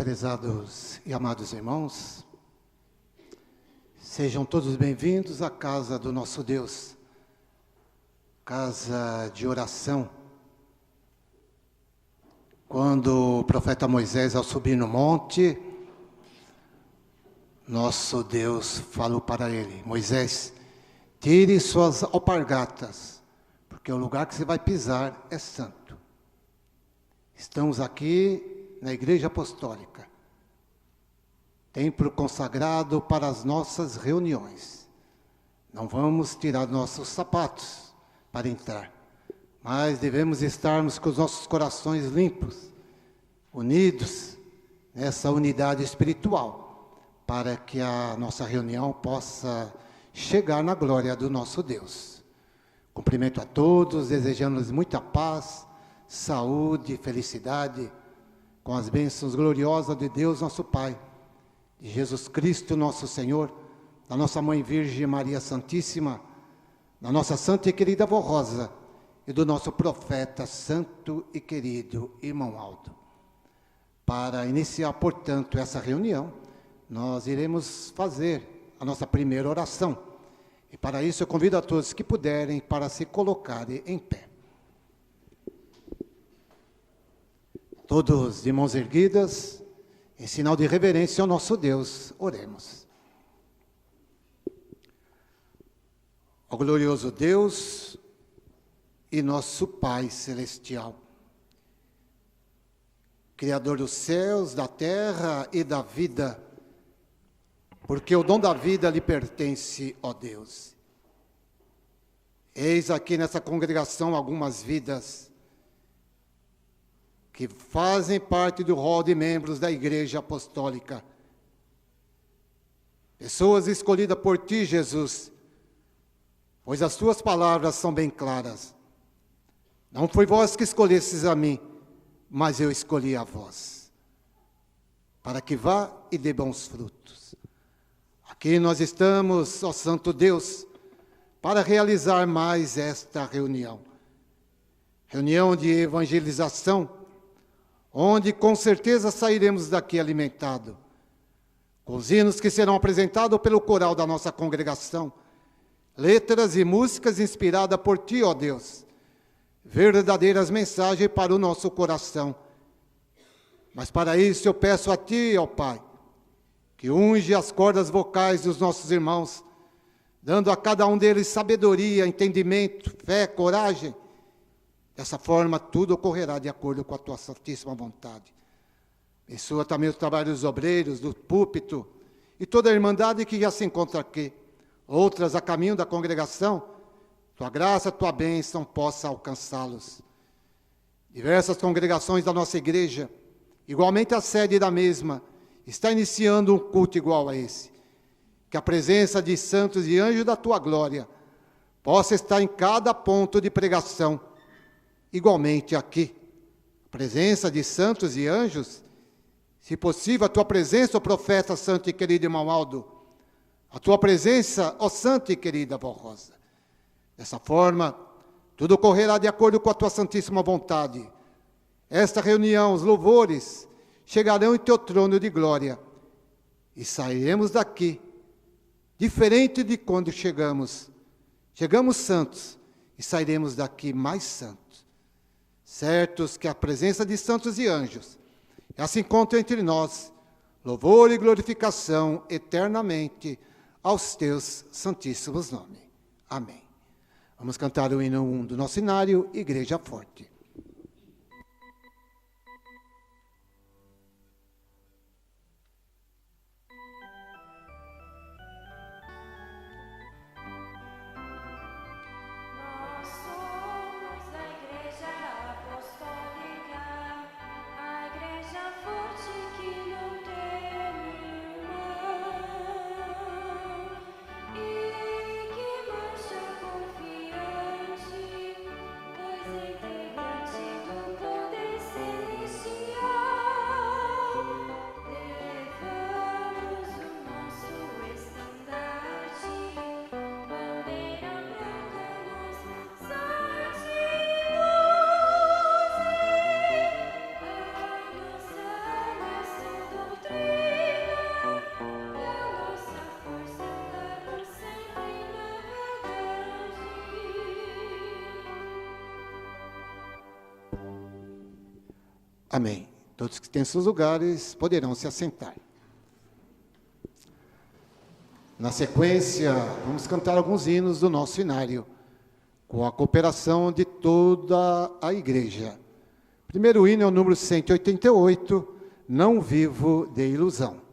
Prezados e amados irmãos, sejam todos bem-vindos à casa do nosso Deus, casa de oração. Quando o profeta Moisés, ao subir no monte, nosso Deus falou para ele: Moisés, tire suas alpargatas, porque o lugar que você vai pisar é santo. Estamos aqui na Igreja Apostólica, templo consagrado para as nossas reuniões. Não vamos tirar nossos sapatos para entrar, mas devemos estarmos com os nossos corações limpos, unidos nessa unidade espiritual, para que a nossa reunião possa chegar na glória do nosso Deus. Cumprimento a todos, desejando-lhes muita paz, saúde, felicidade, com as bênçãos gloriosas de Deus nosso Pai, de Jesus Cristo nosso Senhor, da nossa Mãe Virgem Maria Santíssima, da nossa santa e querida avó Rosa e do nosso profeta santo e querido irmão Aldo. Para iniciar, portanto, essa reunião, nós iremos fazer a nossa primeira oração. E para isso eu convido a todos que puderem para se colocarem em pé. Todos de mãos erguidas, em sinal de reverência ao nosso Deus, oremos. Ó glorioso Deus e nosso Pai Celestial, Criador dos céus, da terra e da vida, porque o dom da vida lhe pertence, ó Deus. Eis aqui nessa congregação algumas vidas que fazem parte do rol de membros da Igreja Apostólica. Pessoas escolhidas por Ti, Jesus, pois as Tuas palavras são bem claras. Não foi vós que escolhestes a mim, mas eu escolhi a vós, para que vá e dê bons frutos. Aqui nós estamos, ó Santo Deus, para realizar mais esta reunião. Reunião de evangelização, onde com certeza sairemos daqui alimentados, com os hinos que serão apresentados pelo coral da nossa congregação, letras e músicas inspiradas por Ti, ó Deus, verdadeiras mensagens para o nosso coração. Mas para isso eu peço a Ti, ó Pai, que unge as cordas vocais dos nossos irmãos, dando a cada um deles sabedoria, entendimento, fé, coragem. Dessa forma, tudo ocorrerá de acordo com a Tua santíssima vontade. Abençoa também os trabalhos dos obreiros, do púlpito, e toda a irmandade que já se encontra aqui. Outras a caminho da congregação, Tua graça, Tua bênção possa alcançá-los. Diversas congregações da nossa igreja, igualmente a sede da mesma, está iniciando um culto igual a esse. Que a presença de santos e anjos da Tua glória possa estar em cada ponto de pregação. Igualmente aqui, a presença de santos e anjos, se possível, a Tua presença, ó profeta santo e querido irmão Aldo, a Tua presença, ó santa e querida avó Rosa. Dessa forma, tudo ocorrerá de acordo com a Tua santíssima vontade. Esta reunião, os louvores, chegarão em Teu trono de glória, e sairemos daqui, diferente de quando chegamos. Chegamos santos, e sairemos daqui mais santos. Certos que a presença de santos e anjos já se encontra entre nós, louvor e glorificação eternamente aos Teus santíssimos nomes. Amém. Vamos cantar o hino 1 do nosso inário, Igreja Forte. E que marcha confiante, pois em Amém. Todos que têm seus lugares poderão se assentar. Na sequência, vamos cantar alguns hinos do nosso inário, com a cooperação de toda a igreja. O primeiro hino é o número 188, Não Vivo de Ilusão.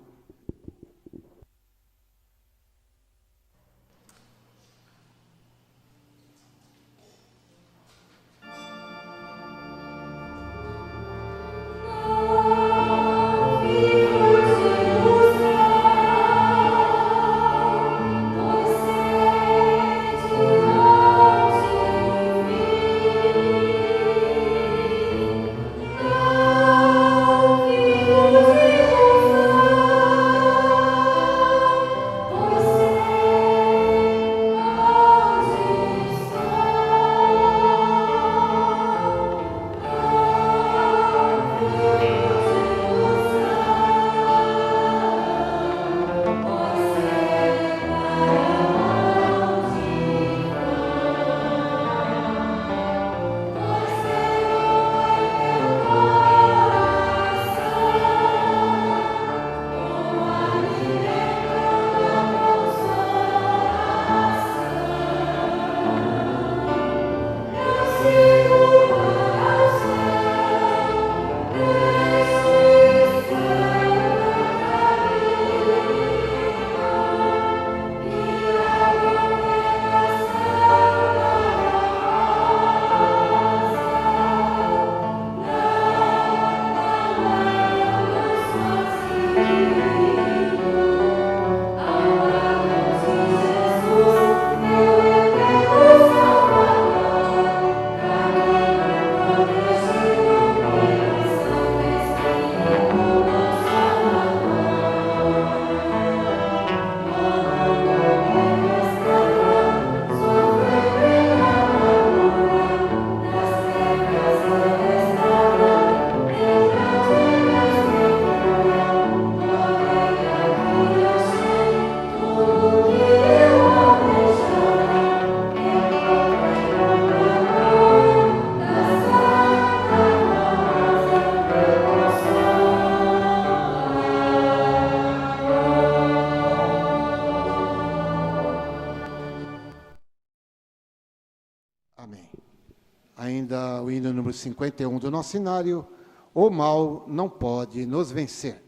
Ainda o hino número 51 do nosso inário, O Mal Não Pode Nos Vencer.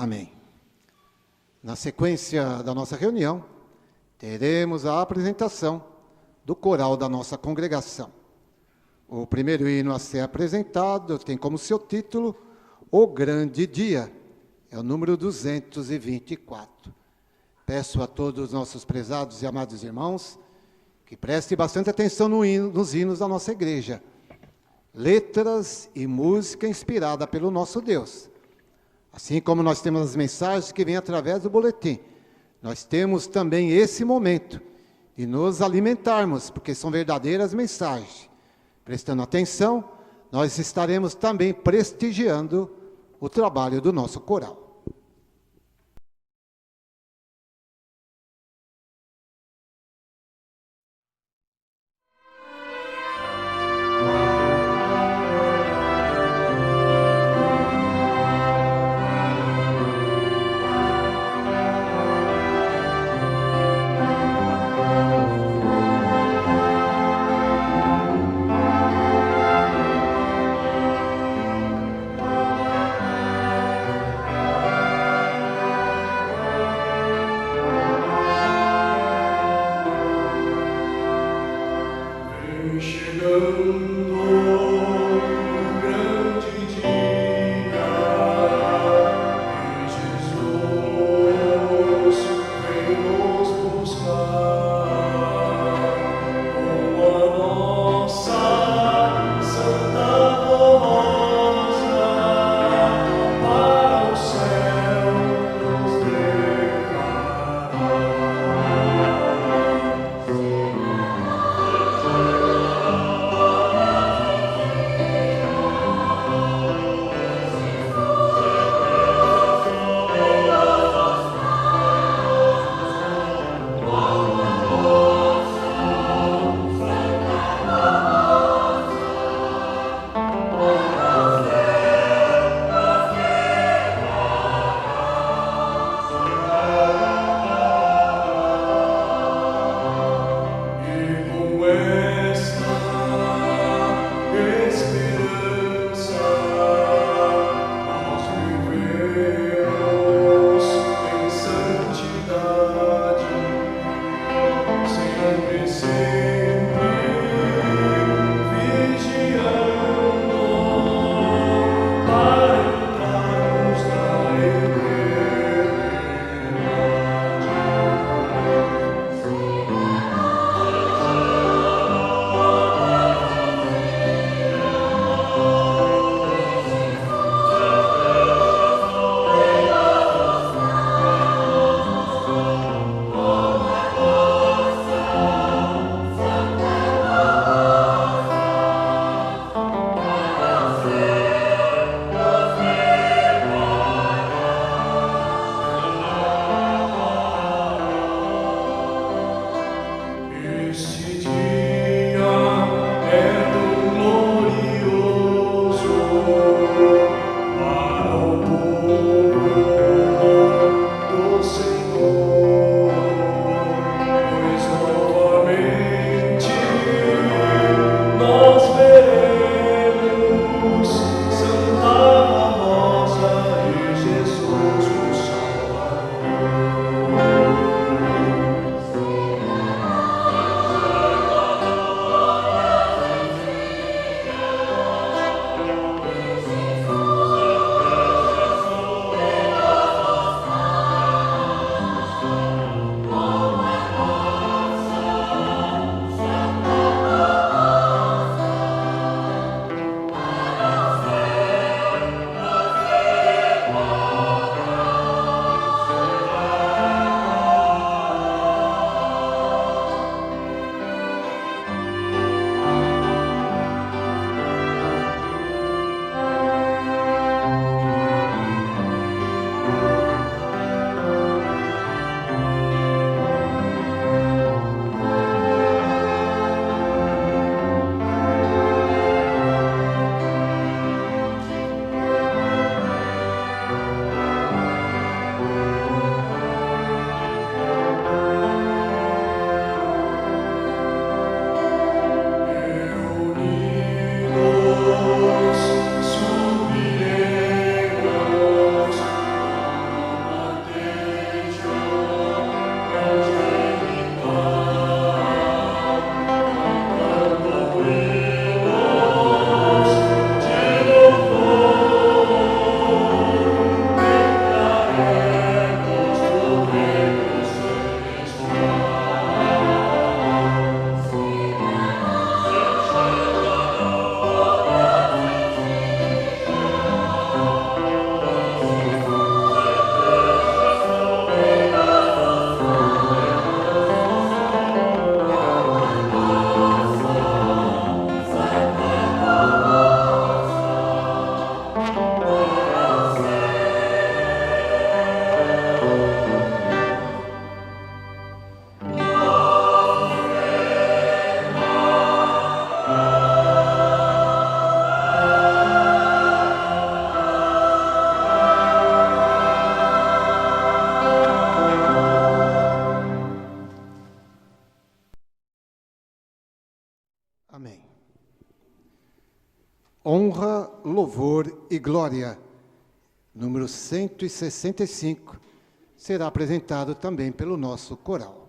Amém. Na sequência da nossa reunião, teremos a apresentação do coral da nossa congregação. O primeiro hino a ser apresentado tem como seu título O Grande Dia, é o número 224. Peço a todos os nossos prezados e amados irmãos que prestem bastante atenção nos hinos da nossa igreja. Letras e música inspirada pelo nosso Deus. Assim como nós temos as mensagens que vêm através do boletim, nós temos também esse momento de nos alimentarmos, porque são verdadeiras mensagens. Prestando atenção, nós estaremos também prestigiando o trabalho do nosso coral. honra, louvor e glória. Número 165, será apresentado também pelo nosso coral.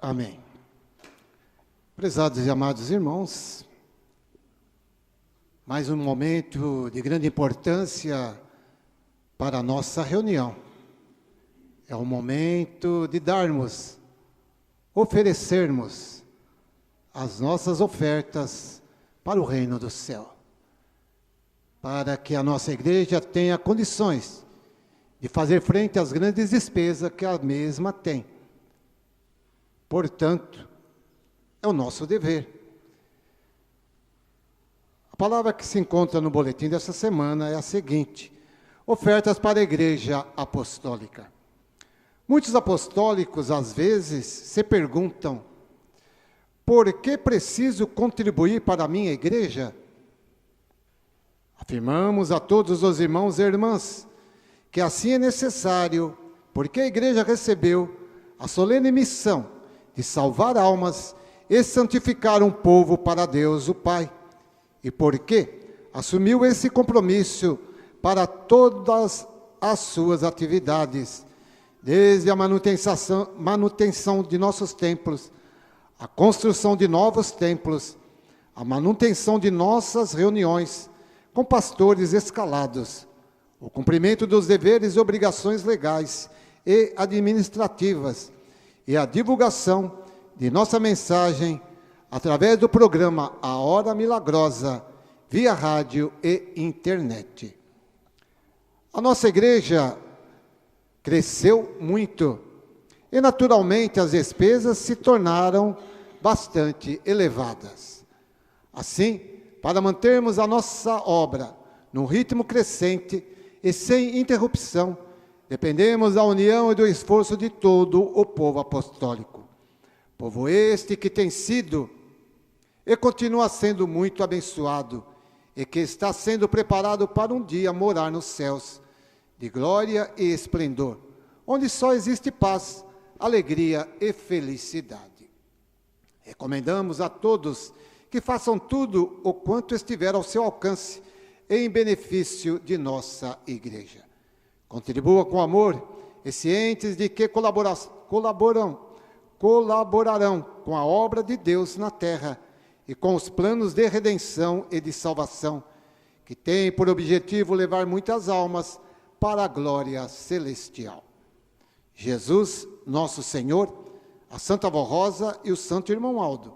Amém. Prezados e amados irmãos, mais um momento de grande importância para a nossa reunião. É o momento de darmos, oferecermos as nossas ofertas para o reino do céu, para que a nossa igreja tenha condições de fazer frente às grandes despesas que a mesma tem. Portanto, é o nosso dever. A palavra que se encontra no boletim dessa semana é a seguinte: ofertas para a igreja apostólica. Muitos apostólicos, às vezes, se perguntam: por que preciso contribuir para a minha igreja? Afirmamos a todos os irmãos e irmãs que assim é necessário, porque a igreja recebeu a solene missão de salvar almas e santificar um povo para Deus o Pai, e porque assumiu esse compromisso para todas as suas atividades, desde a manutenção de nossos templos, a construção de novos templos, a manutenção de nossas reuniões com pastores escalados, o cumprimento dos deveres e obrigações legais e administrativas, e a divulgação de nossa mensagem através do programa A Hora Milagrosa, via rádio e internet. A nossa igreja cresceu muito e, naturalmente, as despesas se tornaram bastante elevadas. Assim, para mantermos a nossa obra num ritmo crescente e sem interrupção, dependemos da união e do esforço de todo o povo apostólico. Povo este que tem sido e continua sendo muito abençoado e que está sendo preparado para um dia morar nos céus, de glória e esplendor, onde só existe paz, alegria e felicidade. Recomendamos a todos que façam tudo o quanto estiver ao seu alcance em benefício de nossa igreja. Contribua com amor e cientes de que colaborarão com a obra de Deus na terra e com os planos de redenção e de salvação, que tem por objetivo levar muitas almas para a glória celestial. Jesus, nosso Senhor, a Santa Avó Rosa e o Santo Irmão Aldo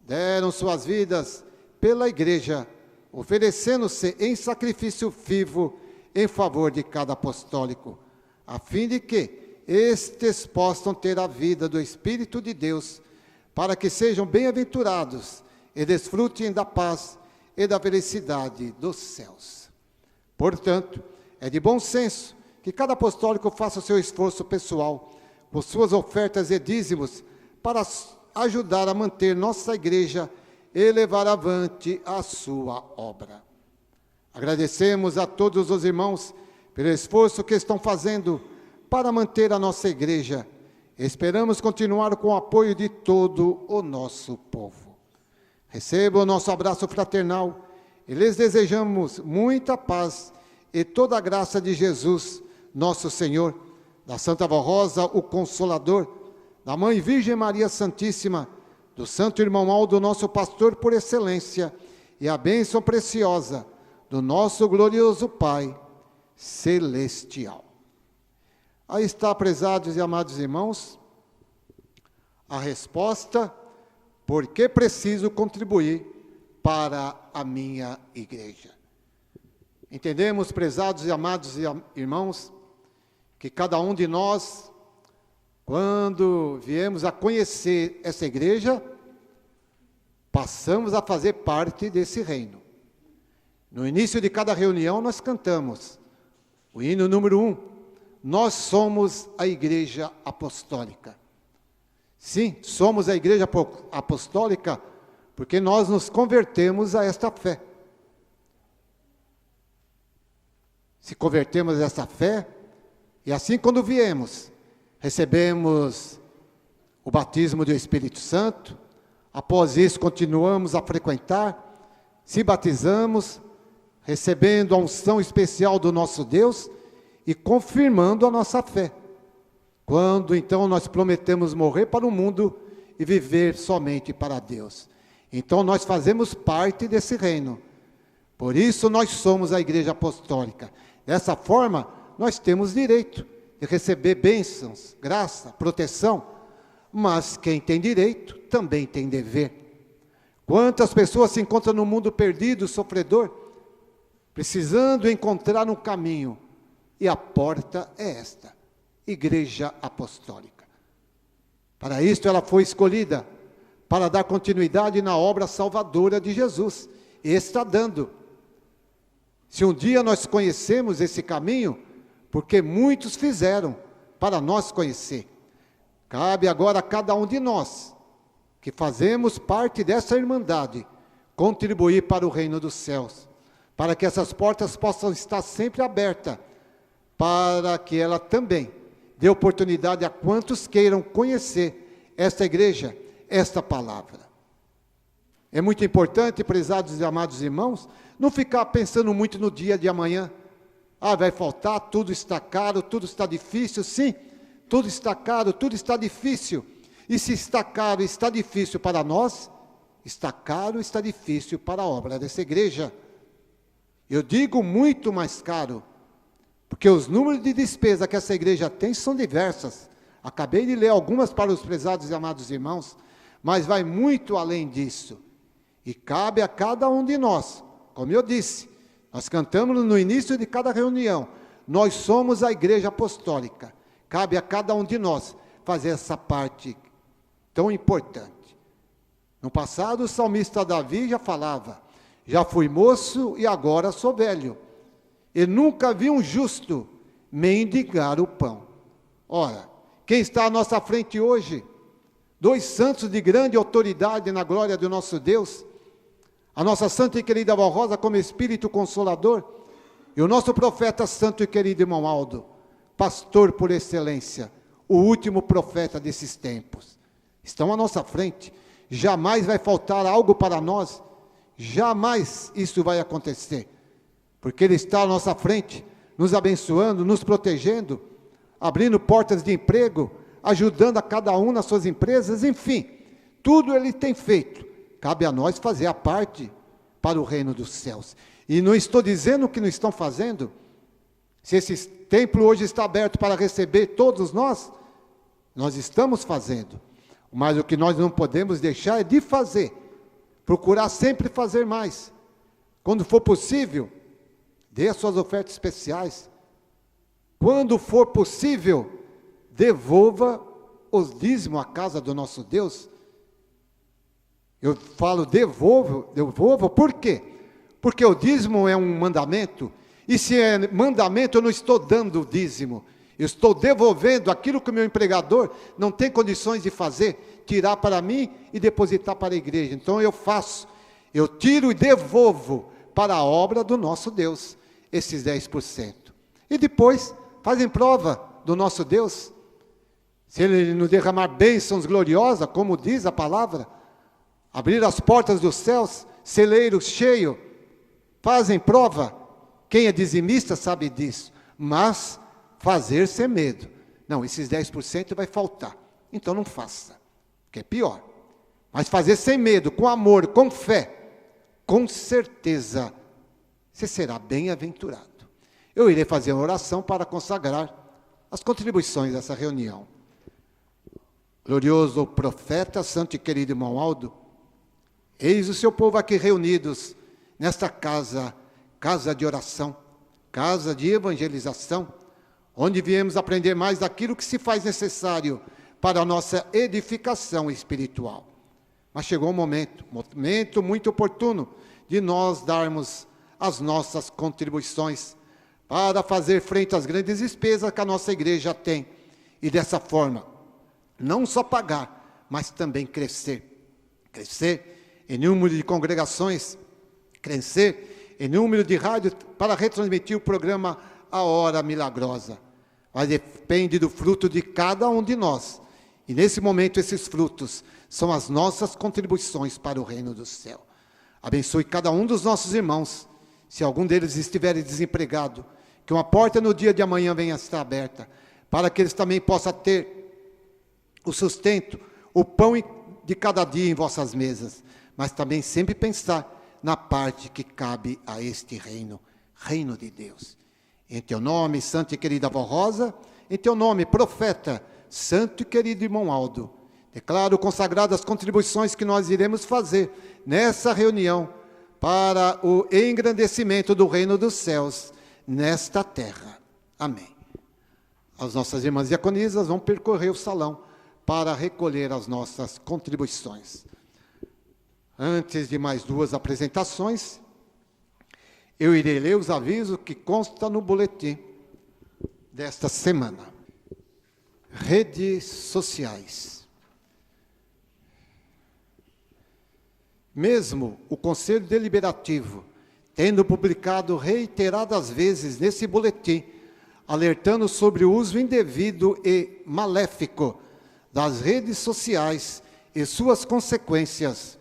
deram suas vidas pela igreja, oferecendo-se em sacrifício vivo em favor de cada apostólico, a fim de que estes possam ter a vida do Espírito de Deus, para que sejam bem-aventurados e desfrutem da paz e da felicidade dos céus. Portanto, é de bom senso que cada apostólico faça o seu esforço pessoal, com suas ofertas e dízimos, para ajudar a manter nossa igreja e levar avante a sua obra. Agradecemos a todos os irmãos pelo esforço que estão fazendo para manter a nossa igreja. Esperamos continuar com o apoio de todo o nosso povo. Recebam o nosso abraço fraternal e lhes desejamos muita paz e toda a graça de Jesus, nosso Senhor, da Santa Avó Rosa, o Consolador, da Mãe Virgem Maria Santíssima, do Santo Irmão Aldo, nosso pastor por excelência, e a bênção preciosa do nosso glorioso Pai celestial. Aí está, prezados e amados irmãos, a resposta: por que preciso contribuir para a minha igreja? Entendemos, prezados e amados irmãos, que cada um de nós, quando viemos a conhecer essa igreja, passamos a fazer parte desse reino. No início de cada reunião nós cantamos o hino número 1, nós somos a igreja apostólica. Sim, somos a igreja apostólica porque nós nos convertemos a esta fé. Se convertemos a esta fé, e assim quando viemos, recebemos o batismo do Espírito Santo, após isso continuamos a frequentar, se batizamos, recebendo a unção especial do nosso Deus e confirmando a nossa fé. Quando então nós prometemos morrer para o mundo e viver somente para Deus. Então nós fazemos parte desse reino. Por isso nós somos a igreja apostólica. Dessa forma, nós temos direito de receber bênçãos, graça, proteção, mas quem tem direito também tem dever. Quantas pessoas se encontram no mundo perdido, sofredor, precisando encontrar um caminho, e a porta é esta, igreja apostólica. Para isto ela foi escolhida, para dar continuidade na obra salvadora de Jesus, e está dando. Se um dia nós conhecemos esse caminho, porque muitos fizeram para nós conhecer, cabe agora a cada um de nós, que fazemos parte dessa irmandade, contribuir para o reino dos céus, para que essas portas possam estar sempre abertas, para que ela também dê oportunidade a quantos queiram conhecer esta igreja, esta palavra. É muito importante, prezados e amados irmãos, não ficar pensando muito no dia de amanhã. Vai faltar, tudo está caro, tudo está difícil. Sim, tudo está caro, tudo está difícil. E se está caro e está difícil para nós, está caro e está difícil para a obra dessa igreja. Eu digo muito mais caro, porque os números de despesa que essa igreja tem são diversas. Acabei de ler algumas para os prezados e amados irmãos, mas vai muito além disso. E cabe a cada um de nós, como eu disse, nós cantamos no início de cada reunião, nós somos a igreja apostólica. Cabe a cada um de nós fazer essa parte tão importante. No passado, o salmista Davi já falava, já fui moço e agora sou velho. E nunca vi um justo mendigar o pão. Ora, quem está à nossa frente hoje? Dois santos de grande autoridade na glória do nosso Deus, a nossa santa e querida avó Rosa como Espírito Consolador, e o nosso profeta santo e querido irmão Aldo, pastor por excelência, o último profeta desses tempos. Estão à nossa frente, jamais vai faltar algo para nós, jamais isso vai acontecer, porque Ele está à nossa frente, nos abençoando, nos protegendo, abrindo portas de emprego, ajudando a cada um nas suas empresas, enfim, tudo Ele tem feito. Cabe a nós fazer a parte para o reino dos céus. E não estou dizendo que não estão fazendo. Se esse templo hoje está aberto para receber todos nós estamos fazendo. Mas o que nós não podemos deixar é de fazer. Procurar sempre fazer mais. Quando for possível, dê as suas ofertas especiais. Quando for possível, devolva os dízimos à casa do nosso Deus. Eu falo devolvo, por quê? Porque o dízimo é um mandamento, e se é mandamento, eu não estou dando o dízimo, eu estou devolvendo aquilo que o meu empregador não tem condições de fazer, tirar para mim e depositar para a igreja. Então eu faço, eu tiro e devolvo para a obra do nosso Deus, esses 10%. E depois, fazem prova do nosso Deus, se Ele nos derramar bênçãos gloriosas, como diz a palavra, abrir as portas dos céus, celeiro cheio, fazem prova. Quem é dizimista sabe disso, mas fazer sem medo. Não, esses 10% vai faltar, então não faça, que é pior. Mas fazer sem medo, com amor, com fé, com certeza, você será bem-aventurado. Eu irei fazer uma oração para consagrar as contribuições dessa reunião. Glorioso profeta, santo e querido irmão Aldo, eis o seu povo aqui reunidos nesta casa de oração, casa de evangelização, onde viemos aprender mais daquilo que se faz necessário para a nossa edificação espiritual. Mas chegou um momento muito oportuno de nós darmos as nossas contribuições para fazer frente às grandes despesas que a nossa igreja tem e dessa forma, não só pagar, mas também crescer em número de congregações, crescer em número de rádios para retransmitir o programa A Hora Milagrosa. Mas depende do fruto de cada um de nós. E nesse momento esses frutos são as nossas contribuições para o reino do céu. Abençoe cada um dos nossos irmãos. Se algum deles estiver desempregado, que uma porta no dia de amanhã venha a estar aberta, para que eles também possam ter o sustento, o pão de cada dia em vossas mesas, mas também sempre pensar na parte que cabe a este reino, reino de Deus. Em teu nome, santo e querida avó Rosa, em teu nome, profeta, santo e querido irmão Aldo, declaro consagradas as contribuições que nós iremos fazer nessa reunião para o engrandecimento do reino dos céus nesta terra. Amém. As nossas irmãs diaconisas vão percorrer o salão para recolher as nossas contribuições. Antes de mais duas apresentações, eu irei ler os avisos que constam no boletim desta semana. Redes sociais. Mesmo o Conselho Deliberativo, tendo publicado reiteradas vezes nesse boletim, alertando sobre o uso indevido e maléfico das redes sociais e suas consequências,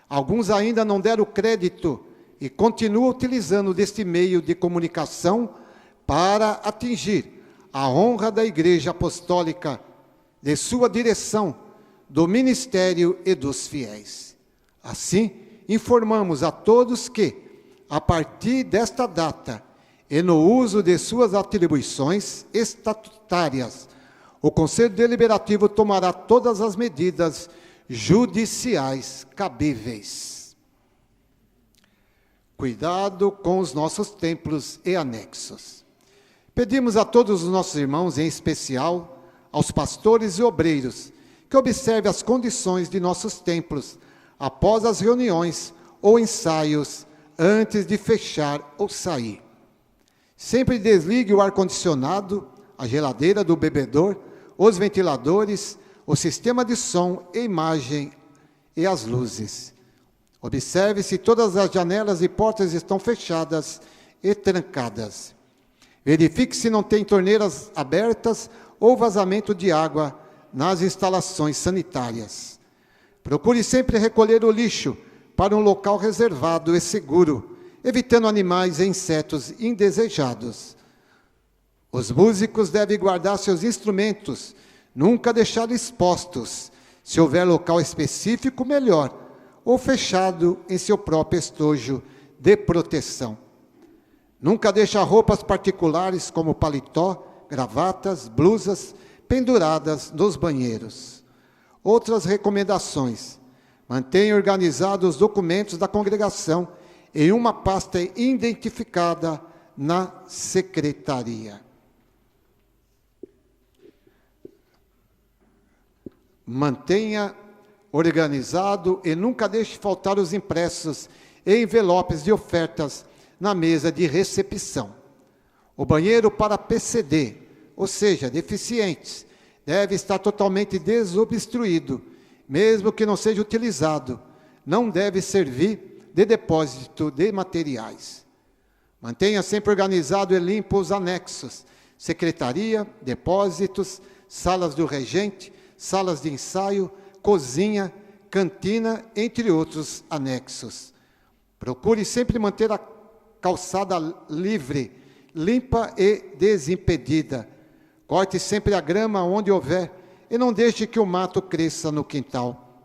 alguns ainda não deram crédito e continuam utilizando deste meio de comunicação para atingir a honra da Igreja Apostólica, de sua direção, do ministério e dos fiéis. Assim, informamos a todos que, a partir desta data e no uso de suas atribuições estatutárias, o Conselho Deliberativo tomará todas as medidas judiciais cabíveis. Cuidado com os nossos templos e anexos. Pedimos a todos os nossos irmãos, em especial aos pastores e obreiros, que observem as condições de nossos templos após as reuniões ou ensaios antes de fechar ou sair. Sempre desligue o ar-condicionado, a geladeira do bebedor, os ventiladores, o sistema de som e imagem e as luzes. Observe se todas as janelas e portas estão fechadas e trancadas. Verifique se não tem torneiras abertas ou vazamento de água nas instalações sanitárias. Procure sempre recolher o lixo para um local reservado e seguro, evitando animais e insetos indesejados. Os músicos devem guardar seus instrumentos, nunca deixar expostos. Se houver local específico, melhor, ou fechado em seu próprio estojo de proteção. Nunca deixe roupas particulares como paletó, gravatas, blusas, penduradas nos banheiros. Outras recomendações. Mantenha organizados os documentos da congregação em uma pasta identificada na secretaria. Mantenha organizado e nunca deixe faltar os impressos e envelopes de ofertas na mesa de recepção. O banheiro para PCD, ou seja, deficientes, deve estar totalmente desobstruído, mesmo que não seja utilizado. Não deve servir de depósito de materiais. Mantenha sempre organizado e limpo os anexos, secretaria, depósitos, salas do regente, salas de ensaio, cozinha, cantina, entre outros anexos. Procure sempre manter a calçada livre, limpa e desimpedida. Corte sempre a grama onde houver e não deixe que o mato cresça no quintal.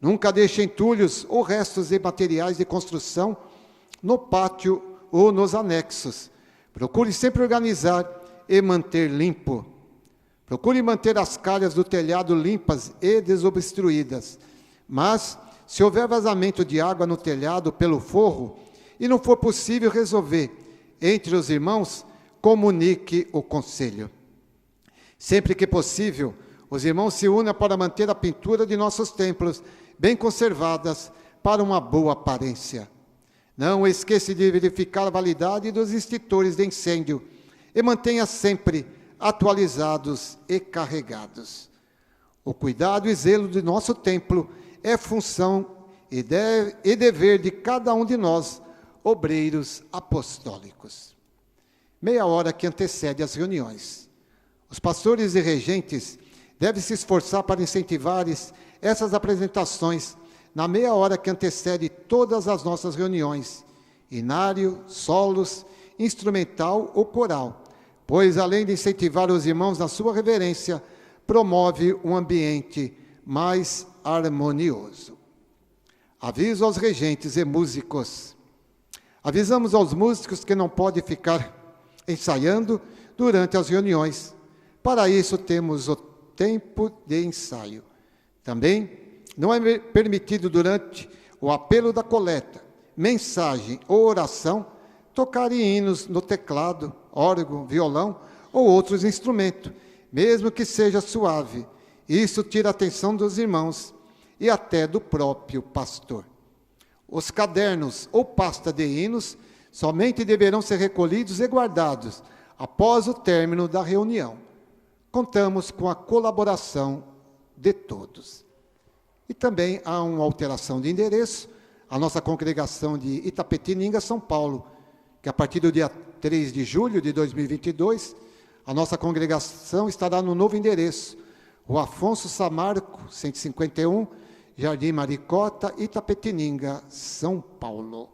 Nunca deixe entulhos ou restos de materiais de construção no pátio ou nos anexos. Procure sempre organizar e manter limpo. Procure manter as calhas do telhado limpas e desobstruídas. Mas, se houver vazamento de água no telhado pelo forro e não for possível resolver entre os irmãos, comunique o conselho. Sempre que possível, os irmãos se unam para manter a pintura de nossos templos bem conservadas para uma boa aparência. Não esqueça de verificar a validade dos extintores de incêndio e mantenha sempre atualizados e carregados. O cuidado e zelo de nosso templo é função e dever de cada um de nós, obreiros apostólicos. Meia hora que antecede as reuniões. Os pastores e regentes devem se esforçar para incentivar essas apresentações na meia hora que antecede todas as nossas reuniões, inário, solos, instrumental ou coral, pois, além de incentivar os irmãos na sua reverência, promove um ambiente mais harmonioso. Aviso aos regentes e músicos. Avisamos aos músicos que não podem ficar ensaiando durante as reuniões. Para isso, temos o tempo de ensaio. Também não é permitido, durante o apelo da coleta, mensagem ou oração, tocar hinos no teclado, órgão, violão ou outros instrumentos, mesmo que seja suave. Isso tira a atenção dos irmãos e até do próprio pastor. Os cadernos ou pasta de hinos somente deverão ser recolhidos e guardados após o término da reunião. Contamos com a colaboração de todos. E também há uma alteração de endereço. A nossa congregação de Itapetininga, São Paulo, que a partir do dia 3 de julho de 2022, a nossa congregação estará no novo endereço, Rua Afonso Samarco, 151, Jardim Maricota, Itapetininga, São Paulo.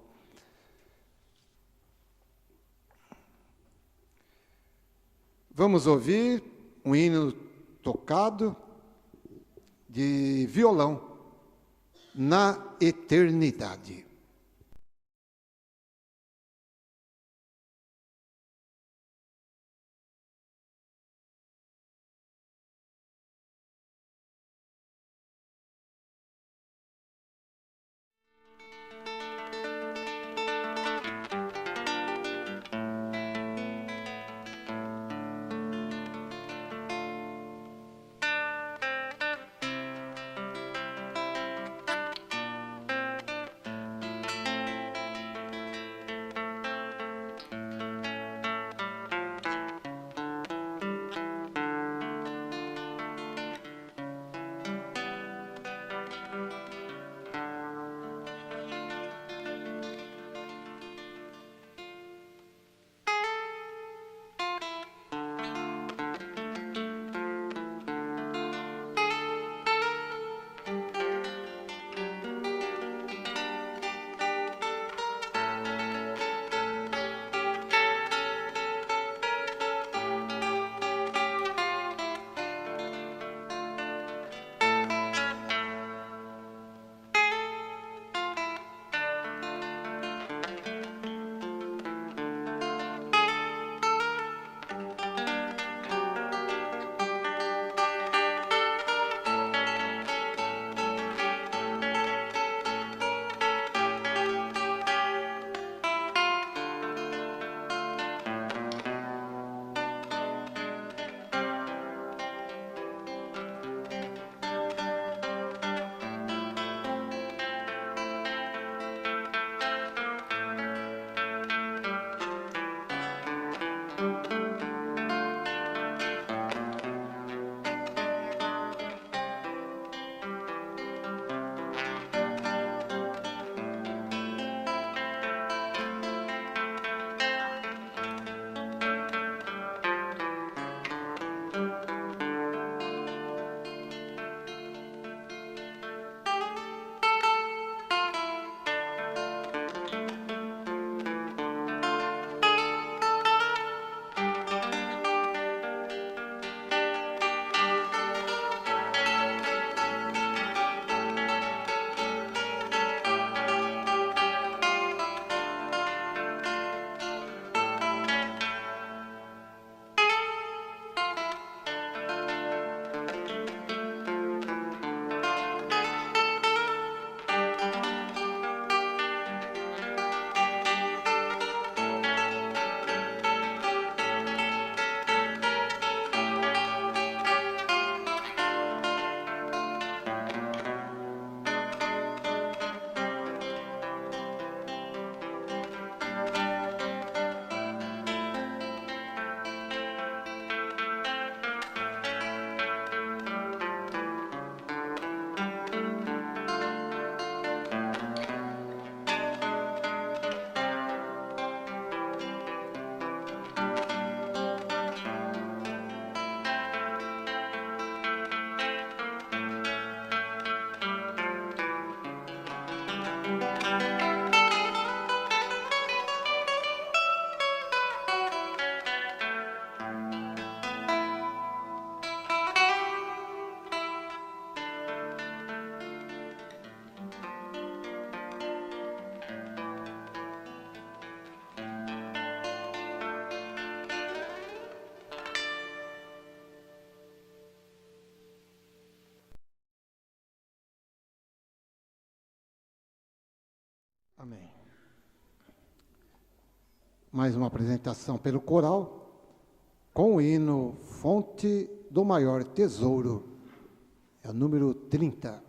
Vamos ouvir um hino tocado de violão, Na Eternidade. Amém. Mais uma apresentação pelo coral, com o hino Fonte do Maior Tesouro. É o número 30.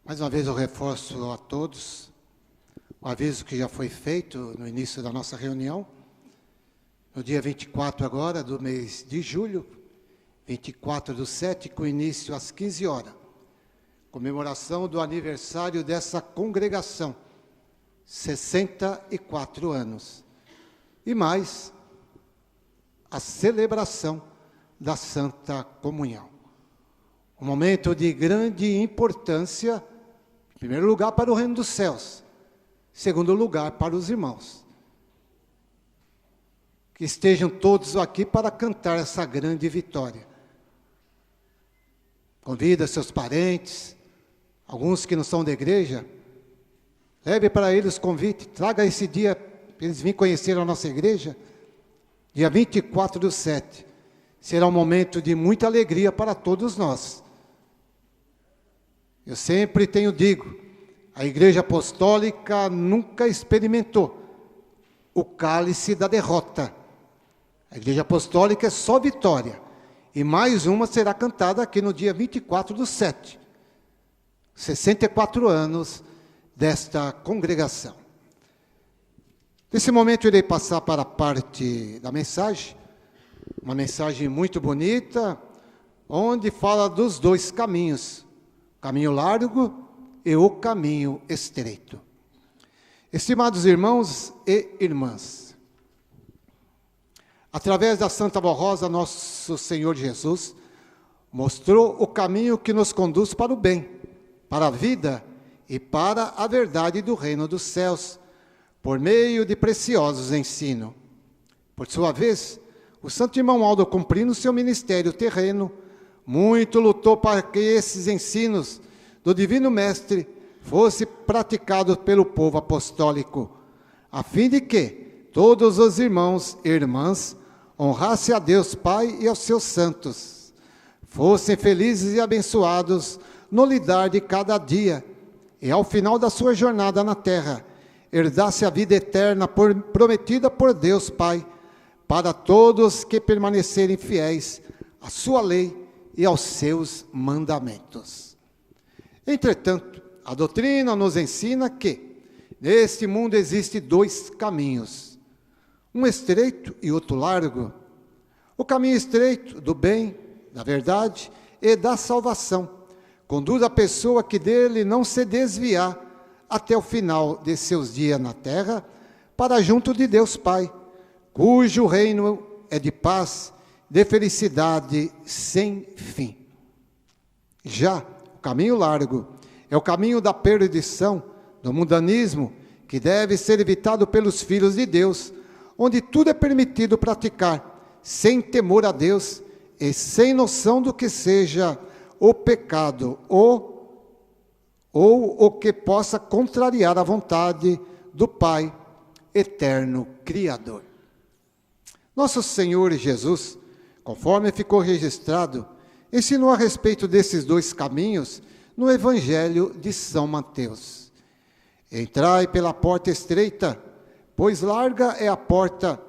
Mais uma vez eu reforço a todos o aviso que já foi feito no início da nossa reunião. No dia 24 agora do mês de julho, 24/7, com início às 15 horas, comemoração do aniversário dessa congregação, 64 anos. E mais, a celebração da Santa Comunhão. Um momento de grande importância, em primeiro lugar para o reino dos céus, em segundo lugar para os irmãos. Que estejam todos aqui para cantar essa grande vitória. Convida seus parentes, alguns que não são da igreja, leve para eles o convite, traga esse dia para eles virem conhecer a nossa igreja. Dia 24/7, será um momento de muita alegria para todos nós. Eu sempre digo, a igreja apostólica nunca experimentou o cálice da derrota. A igreja apostólica é só vitória. E mais uma será cantada aqui no dia 24/7. 64 anos desta congregação. Nesse momento irei passar para a parte da mensagem. Uma mensagem muito bonita, onde fala dos dois caminhos. O caminho largo e o caminho estreito. Estimados irmãos e irmãs, através da Santa Rosa, nosso Senhor Jesus mostrou o caminho que nos conduz para o bem, para a vida e para a verdade do reino dos céus, por meio de preciosos ensinos. Por sua vez, o Santo Irmão Aldo, cumprindo seu ministério terreno, muito lutou para que esses ensinos do Divino Mestre fossem praticados pelo povo apostólico, a fim de que todos os irmãos e irmãs honrassem a Deus Pai e aos seus santos, fossem felizes e abençoados no lidar de cada dia, e ao final da sua jornada na terra, herdasse a vida eterna prometida por Deus Pai, para todos que permanecerem fiéis à sua lei e aos seus mandamentos. Entretanto, a doutrina nos ensina que, neste mundo existem dois caminhos, um estreito e outro largo. O caminho estreito do bem, da verdade e da salvação conduz a pessoa que dele não se desviar até o final de seus dias na terra, para junto de Deus Pai, cujo reino é de paz, de felicidade sem fim. Já o caminho largo é o caminho da perdição, do mundanismo, que deve ser evitado pelos filhos de Deus, onde tudo é permitido praticar, sem temor a Deus e sem noção do que seja o pecado ou o que possa contrariar a vontade do Pai, eterno Criador. Nosso Senhor Jesus, conforme ficou registrado, ensinou a respeito desses dois caminhos no Evangelho de São Mateus. Entrai pela porta estreita, pois larga é a porta,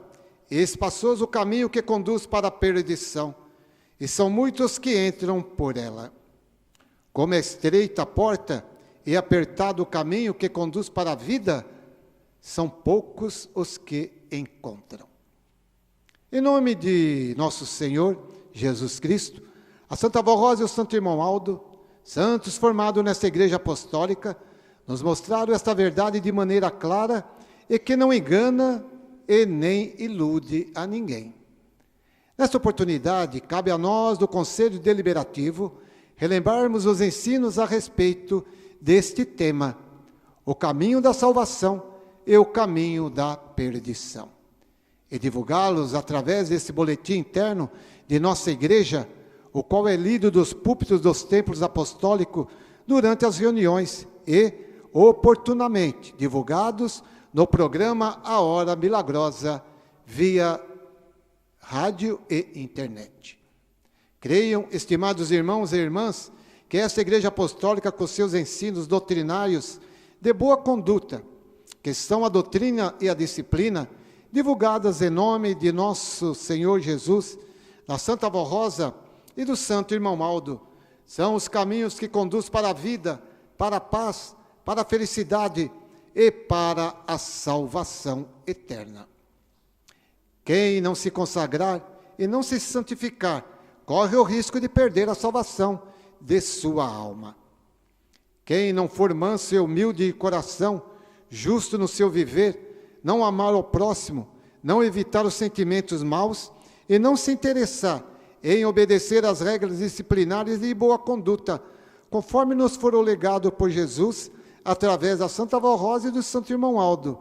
e espaçoso o caminho que conduz para a perdição, e são muitos que entram por ela. Como é estreita a porta e apertado o caminho que conduz para a vida, são poucos os que encontram. Em nome de nosso Senhor Jesus Cristo, a Santa Avó Rosa e o Santo Irmão Aldo, santos formados nesta igreja apostólica, nos mostraram esta verdade de maneira clara e que não engana e nem ilude a ninguém. Nesta oportunidade, cabe a nós, do Conselho Deliberativo, relembrarmos os ensinos a respeito deste tema, o caminho da salvação e o caminho da perdição, e divulgá-los através desse boletim interno de nossa igreja, o qual é lido dos púlpitos dos templos apostólicos durante as reuniões e, oportunamente, divulgados no programa A Hora Milagrosa, via rádio e internet. Creiam, estimados irmãos e irmãs, que esta igreja apostólica, com seus ensinos doutrinários de boa conduta, que são a doutrina e a disciplina, divulgadas em nome de nosso Senhor Jesus, da Santa Avó Rosa e do Santo Irmão Aldo, são os caminhos que conduzem para a vida, para a paz, para a felicidade e para a salvação eterna. Quem não se consagrar e não se santificar, corre o risco de perder a salvação de sua alma. Quem não for manso e humilde de coração, justo no seu viver, não amar ao próximo, não evitar os sentimentos maus e não se interessar em obedecer às regras disciplinares de boa conduta, conforme nos foram legado por Jesus, através da Santa Avó Rosa e do Santo Irmão Aldo,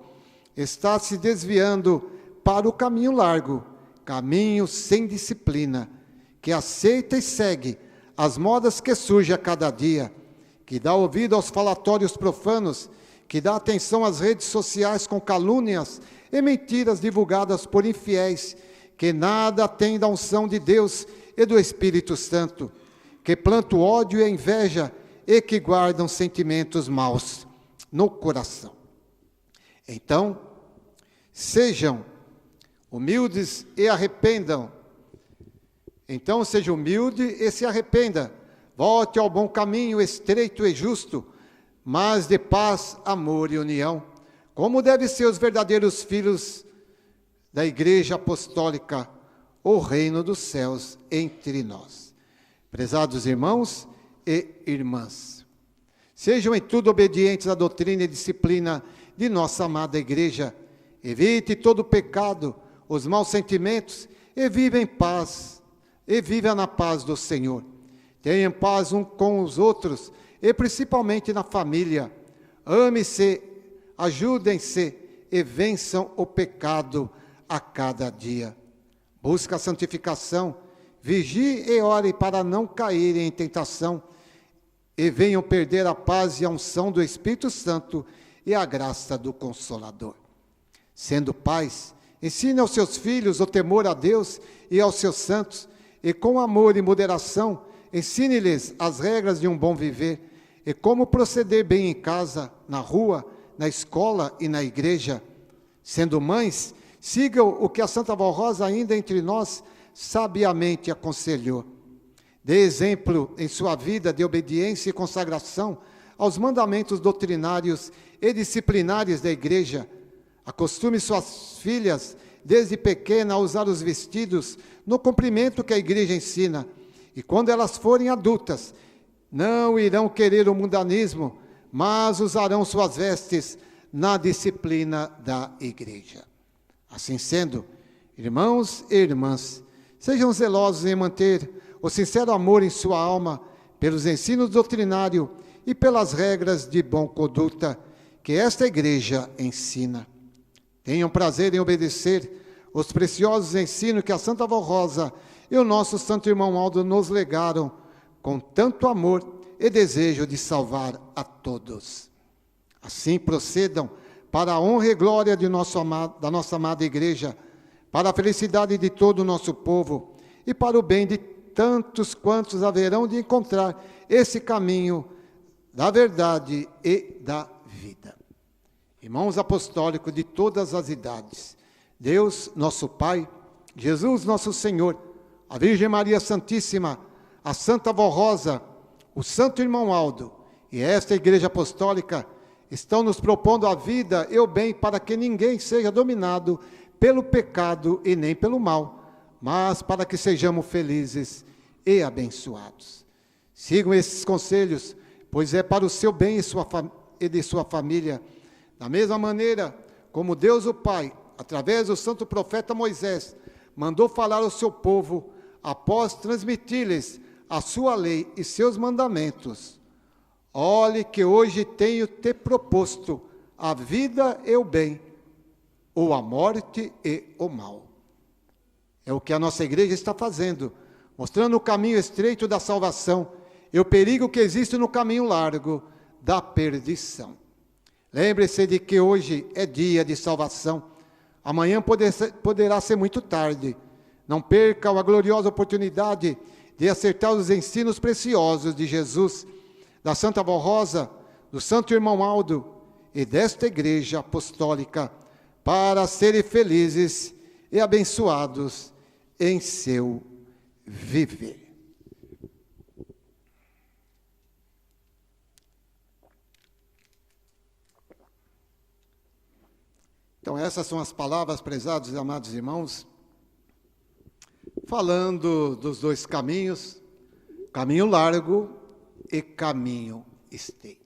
está se desviando para o caminho largo, caminho sem disciplina, que aceita e segue as modas que surgem a cada dia, que dá ouvido aos falatórios profanos, que dá atenção às redes sociais com calúnias e mentiras divulgadas por infiéis, que nada tem da unção de Deus e do Espírito Santo, que planta o ódio e a inveja e que guardam sentimentos maus no coração. Então, sejam humildes e arrependam. Então, seja humilde e se arrependa. Volte ao bom caminho, estreito e justo, mas de paz, amor e união, como devem ser os verdadeiros filhos da Igreja Apostólica, o reino dos céus entre nós. Prezados irmãos e irmãs, sejam em tudo obedientes à doutrina e disciplina de nossa amada Igreja. Evite todo pecado, os maus sentimentos, e viva em paz, e viva na paz do Senhor. Tenham paz uns com os outros, e principalmente na família. Ame-se, ajudem-se e vençam o pecado a cada dia. Busque a santificação, vigie e ore para não caírem em tentação e venham perder a paz e a unção do Espírito Santo e a graça do Consolador. Sendo pais, ensine aos seus filhos o temor a Deus e aos seus santos, e com amor e moderação, ensine-lhes as regras de um bom viver, e como proceder bem em casa, na rua, na escola e na igreja. Sendo mães, sigam o que a Santa Avó Rosa ainda entre nós sabiamente aconselhou. Dê exemplo em sua vida de obediência e consagração aos mandamentos doutrinários e disciplinares da igreja. Acostume suas filhas, desde pequena, a usar os vestidos no cumprimento que a igreja ensina. E quando elas forem adultas, não irão querer o mundanismo, mas usarão suas vestes na disciplina da igreja. Assim sendo, irmãos e irmãs, sejam zelosos em manter o sincero amor em sua alma pelos ensinos doutrinários e pelas regras de boa conduta que esta igreja ensina. Tenham prazer em obedecer os preciosos ensinos que a Santa Avó Rosa e o nosso Santo Irmão Aldo nos legaram com tanto amor e desejo de salvar a todos. Assim procedam para a honra e glória de da nossa amada igreja, para a felicidade de todo o nosso povo e para o bem de tantos quantos haverão de encontrar esse caminho da verdade e da vida. Irmãos apostólicos de todas as idades, Deus, nosso Pai, Jesus, nosso Senhor, a Virgem Maria Santíssima, a Santa Avó Rosa, o Santo Irmão Aldo e esta Igreja Apostólica estão nos propondo a vida e o bem para que ninguém seja dominado pelo pecado e nem pelo mal, mas para que sejamos felizes e abençoados. Sigam esses conselhos, pois é para o seu bem e de sua família. Da mesma maneira como Deus o Pai, através do santo profeta Moisés, mandou falar ao seu povo, após transmitir-lhes a sua lei e seus mandamentos. Olhe que hoje tenho te proposto a vida e o bem, ou a morte e o mal. É o que a nossa igreja está fazendo, mostrando o caminho estreito da salvação e o perigo que existe no caminho largo da perdição. Lembre-se de que hoje é dia de salvação. Amanhã poderá ser muito tarde. Não perca a gloriosa oportunidade de acertar os ensinos preciosos de Jesus, da Santa Avó Rosa, do Santo Irmão Aldo e desta Igreja Apostólica, para serem felizes e abençoados em seu viver. Então, essas são as palavras, prezados e amados irmãos, falando dos dois caminhos, caminho largo e caminho estreito.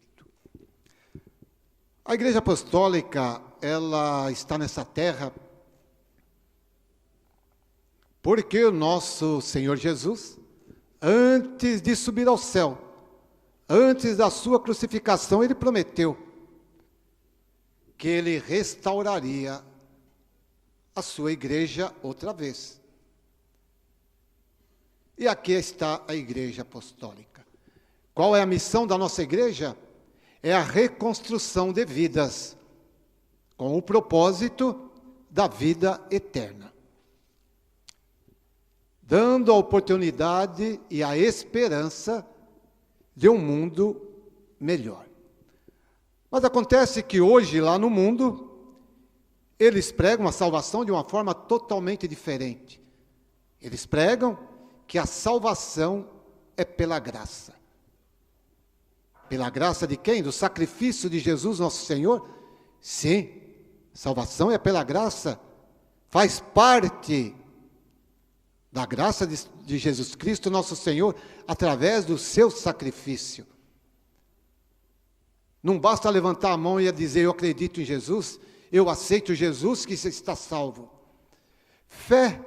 A Igreja Apostólica, ela está nessa terra porque o nosso Senhor Jesus, antes de subir ao céu, antes da sua crucificação, ele prometeu que ele restauraria a sua igreja outra vez. E aqui está a Igreja Apostólica. Qual é a missão da nossa igreja? É a reconstrução de vidas, com o propósito da vida eterna, dando a oportunidade e a esperança de um mundo melhor. Mas acontece que hoje, lá no mundo, eles pregam a salvação de uma forma totalmente diferente. Eles pregam que a salvação é pela graça. Pela graça de quem? Do sacrifício de Jesus, nosso Senhor? Sim, salvação é pela graça. Faz parte da graça de Jesus Cristo, nosso Senhor, através do seu sacrifício. Não basta levantar a mão e dizer, eu acredito em Jesus, eu aceito Jesus, que você está salvo. Fé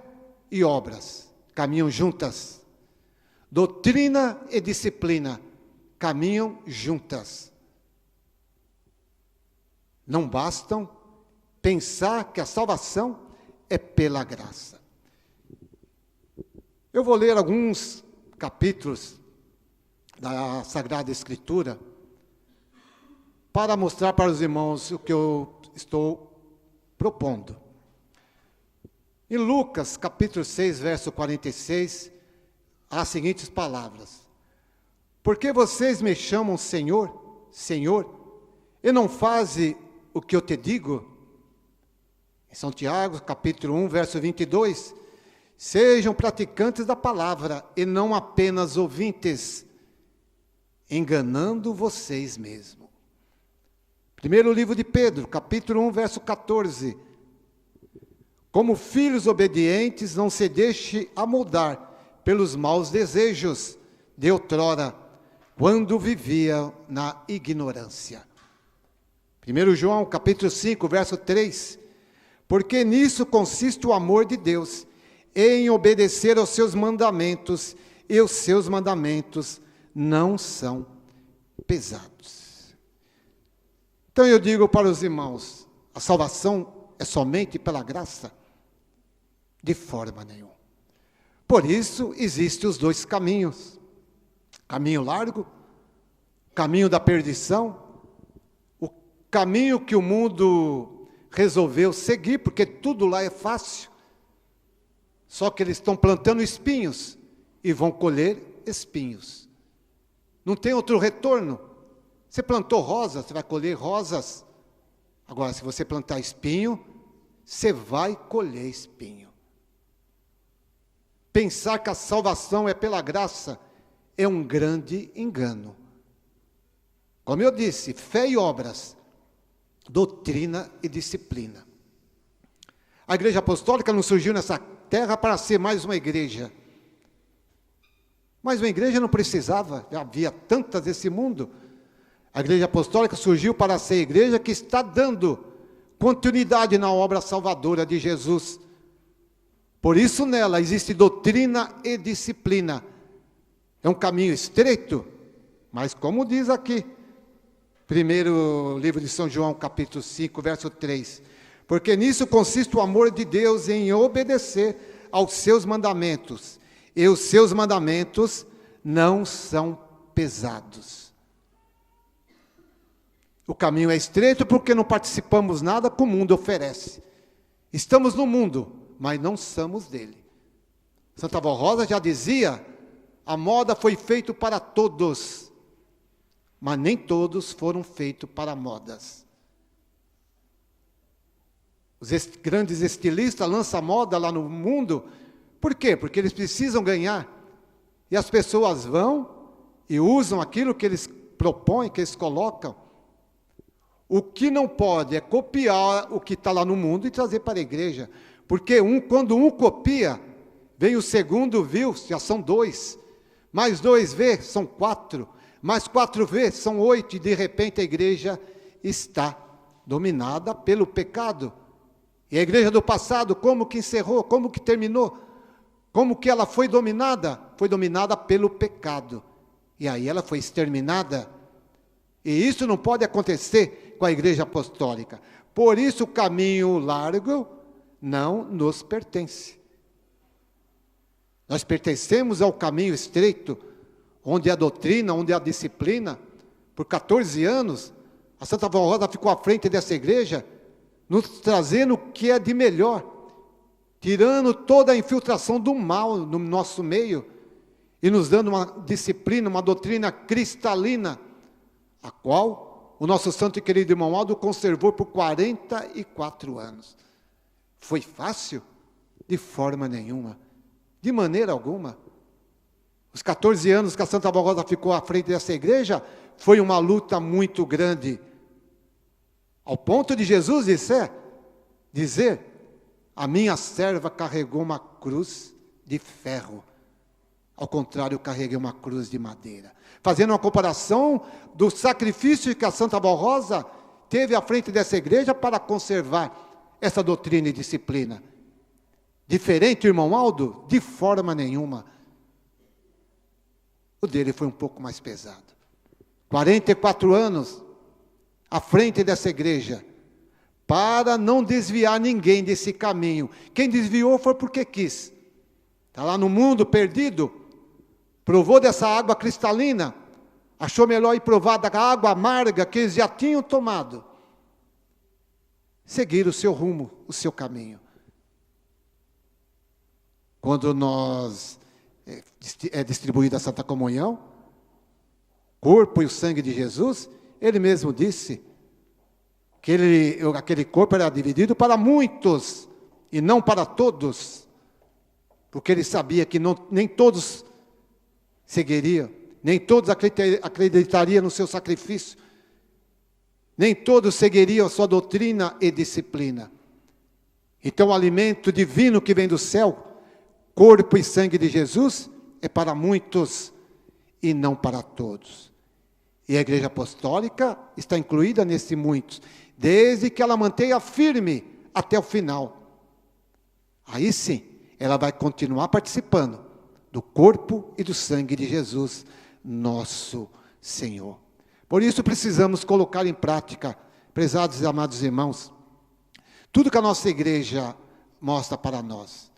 e obras caminham juntas. Doutrina e disciplina caminham juntas. Não bastam pensar que a salvação é pela graça. Eu vou ler alguns capítulos da Sagrada Escritura para mostrar para os irmãos o que eu estou propondo. Em Lucas, capítulo 6, verso 46, há as seguintes palavras: Por que vocês me chamam Senhor, Senhor, e não fazem o que eu te digo? Em São Tiago, capítulo 1, verso 22, sejam praticantes da palavra e não apenas ouvintes, enganando vocês mesmos. Primeiro livro de Pedro, capítulo 1, verso 14. Como filhos obedientes, não se deixe amoldar pelos maus desejos de outrora, quando vivia na ignorância. 1 João, capítulo 5, verso 3. Porque nisso consiste o amor de Deus, em obedecer aos seus mandamentos, e os seus mandamentos não são pesados. Então eu digo para os irmãos, a salvação é somente pela graça? De forma nenhuma. Por isso, existem os dois caminhos. Caminho largo, caminho da perdição, o caminho que o mundo resolveu seguir, porque tudo lá é fácil. Só que eles estão plantando espinhos e vão colher espinhos. Não tem outro retorno. Você plantou rosas, você vai colher rosas. Agora, se você plantar espinho, você vai colher espinho. Pensar que a salvação é pela graça é um grande engano. Como eu disse, fé e obras, doutrina e disciplina. A Igreja Apostólica não surgiu nessa terra para ser mais uma igreja. Mas uma igreja não precisava, já havia tantas desse mundo. A Igreja Apostólica surgiu para ser a igreja que está dando continuidade na obra salvadora de Jesus. Por isso nela existe doutrina e disciplina. É um caminho estreito, mas como diz aqui, primeiro livro de São João, capítulo 5, verso 3. Porque nisso consiste o amor de Deus, em obedecer aos seus mandamentos. E os seus mandamentos não são pesados. O caminho é estreito porque não participamos nada que o mundo oferece. Estamos no mundo, mas não somos dele. Santa Vó Rosa já dizia, a moda foi feita para todos, mas nem todos foram feitos para modas. Os grandes estilistas lançam moda lá no mundo, por quê? Porque eles precisam ganhar. E as pessoas vão e usam aquilo que eles propõem, que eles colocam. O que não pode é copiar o que está lá no mundo e trazer para a igreja. Porque quando um copia, vem o segundo, viu, já são 2. Mais 2 são 4. Mais 4 são 8. E de repente a igreja está dominada pelo pecado. E a igreja do passado, como que encerrou, como que terminou? Como que ela foi dominada? Foi dominada pelo pecado. E aí ela foi exterminada. E isso não pode acontecer com a igreja apostólica. Por isso o caminho largo não nos pertence. Nós pertencemos ao caminho estreito, onde a doutrina, onde a disciplina. Por 14 anos, a Santa Valrosa ficou à frente dessa igreja, nos trazendo o que é de melhor, tirando toda a infiltração do mal no nosso meio, e nos dando uma disciplina, uma doutrina cristalina, a qual o nosso santo e querido irmão Aldo conservou por 44 anos. Foi fácil? De forma nenhuma, de maneira alguma. Os 14 anos que a Santa Valrosa ficou à frente dessa igreja, foi uma luta muito grande, ao ponto de Jesus dizer, a minha serva carregou uma cruz de ferro, ao contrário, eu carreguei uma cruz de madeira. Fazendo uma comparação do sacrifício que a Santa Valrosa teve à frente dessa igreja para conservar essa doutrina e disciplina. Diferente, irmão Aldo? De forma nenhuma. O dele foi um pouco mais pesado. 44 anos à frente dessa igreja, para não desviar ninguém desse caminho. Quem desviou foi porque quis. Está lá no mundo perdido, provou dessa água cristalina, achou melhor ir provar da água amarga que eles já tinham tomado. Seguir o seu rumo, o seu caminho. Quando nós é distribuída a Santa Comunhão, corpo e o sangue de Jesus, ele mesmo disse que aquele corpo era dividido para muitos e não para todos, porque ele sabia que nem todos seguiriam, nem todos acreditariam no seu sacrifício, nem todos seguiriam a sua doutrina e disciplina. Então o alimento divino que vem do céu, corpo e sangue de Jesus, é para muitos e não para todos. E a igreja apostólica está incluída nesse muitos, desde que ela mantenha firme até o final. Aí sim, ela vai continuar participando do corpo e do sangue de Jesus, nosso Senhor. Por isso precisamos colocar em prática, prezados e amados irmãos, tudo que a nossa igreja mostra para nós.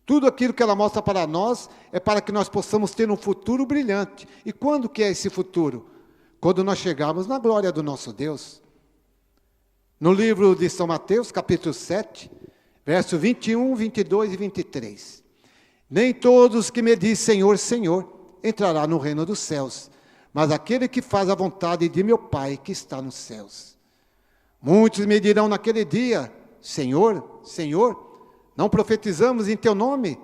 Tudo aquilo que ela mostra para nós é para que nós possamos ter um futuro brilhante. E quando que é esse futuro? Quando nós chegarmos na glória do nosso Deus. No livro de São Mateus, capítulo 7, verso 21, 22 e 23. Nem todos que me diz Senhor, Senhor, entrará no reino dos céus, mas aquele que faz a vontade de meu Pai que está nos céus. Muitos me dirão naquele dia, Senhor, Senhor, não profetizamos em teu nome?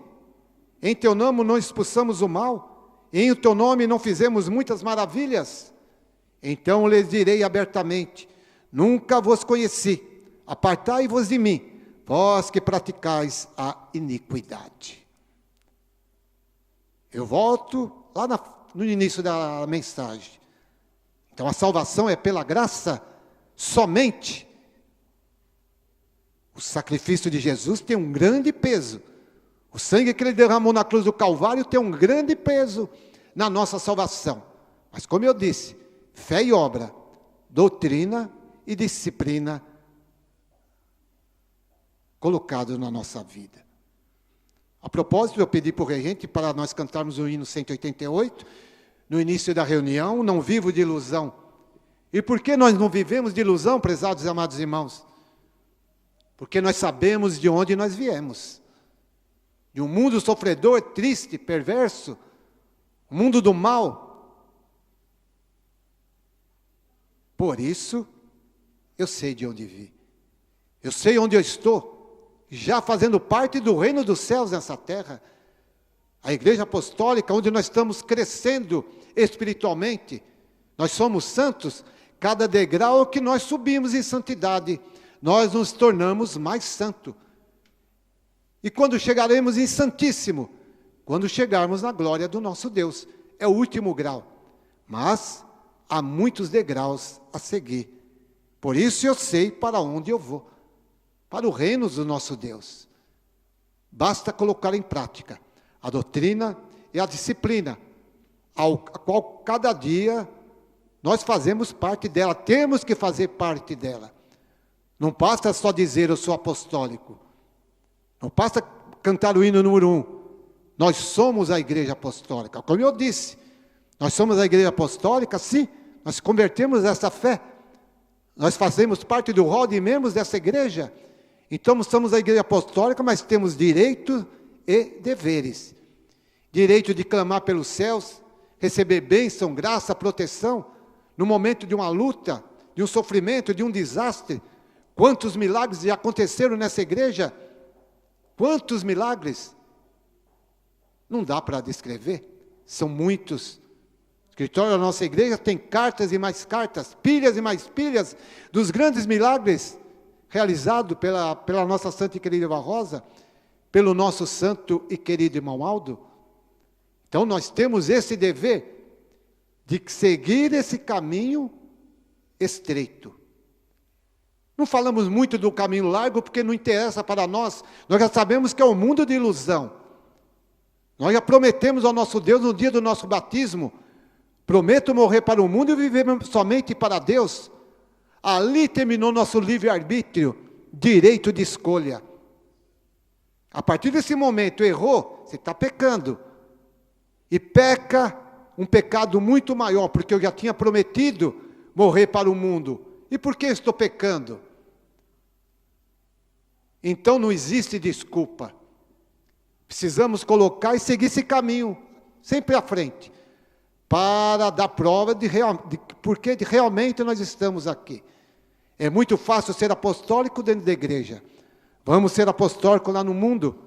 Em teu nome não expulsamos o mal? Em teu nome não fizemos muitas maravilhas? Então lhes direi abertamente, nunca vos conheci, apartai-vos de mim, vós que praticais a iniquidade. Eu volto lá no início da mensagem. Então a salvação é pela graça somente. O sacrifício de Jesus tem um grande peso. O sangue que ele derramou na cruz do Calvário tem um grande peso na nossa salvação. Mas como eu disse, fé e obra, doutrina e disciplina colocado na nossa vida. A propósito, eu pedi para o regente para nós cantarmos o hino 188, no início da reunião, não vivo de ilusão. E por que nós não vivemos de ilusão, prezados e amados irmãos? Porque nós sabemos de onde nós viemos. De um mundo sofredor, triste, perverso, um mundo do mal. Por isso, eu sei de onde vim. Eu sei onde eu estou, já fazendo parte do reino dos céus nessa terra. A igreja apostólica, onde nós estamos crescendo espiritualmente. Nós somos santos, cada degrau que nós subimos em santidade, nós nos tornamos mais santos. E quando chegaremos em santíssimo? Quando chegarmos na glória do nosso Deus. É o último grau. Mas há muitos degraus a seguir. Por isso eu sei para onde eu vou, para o reino do nosso Deus. Basta colocar em prática a doutrina e a disciplina, a qual cada dia nós fazemos parte dela, temos que fazer parte dela. Não basta só dizer eu sou apostólico, não basta cantar o hino número 1, nós somos a igreja apostólica. Como eu disse, nós somos a igreja apostólica, sim, nós convertemos essa fé, nós fazemos parte do rol de membros dessa igreja, então somos a igreja apostólica, mas temos direitos e deveres. Direito de clamar pelos céus, receber bênção, graça, proteção, no momento de uma luta, de um sofrimento, de um desastre. Quantos milagres já aconteceram nessa igreja? Quantos milagres? Não dá para descrever, são muitos. O escritório da nossa igreja tem cartas e mais cartas, pilhas e mais pilhas, dos grandes milagres realizados pela nossa santa e querida Eva Rosa, pelo nosso santo e querido irmão Aldo. Então nós temos esse dever de seguir esse caminho estreito. Não falamos muito do caminho largo porque não interessa para nós, nós já sabemos que é um mundo de ilusão. Nós já prometemos ao nosso Deus no dia do nosso batismo, prometo morrer para o mundo e viver somente para Deus. Ali terminou nosso livre-arbítrio, direito de escolha. A partir desse momento, errou, você está pecando. E peca um pecado muito maior, porque eu já tinha prometido morrer para o mundo. E por que estou pecando? Então não existe desculpa. Precisamos colocar e seguir esse caminho, sempre à frente, para dar prova de porque realmente nós estamos aqui. É muito fácil ser apostólico dentro da igreja. Vamos ser apostólicos lá no mundo,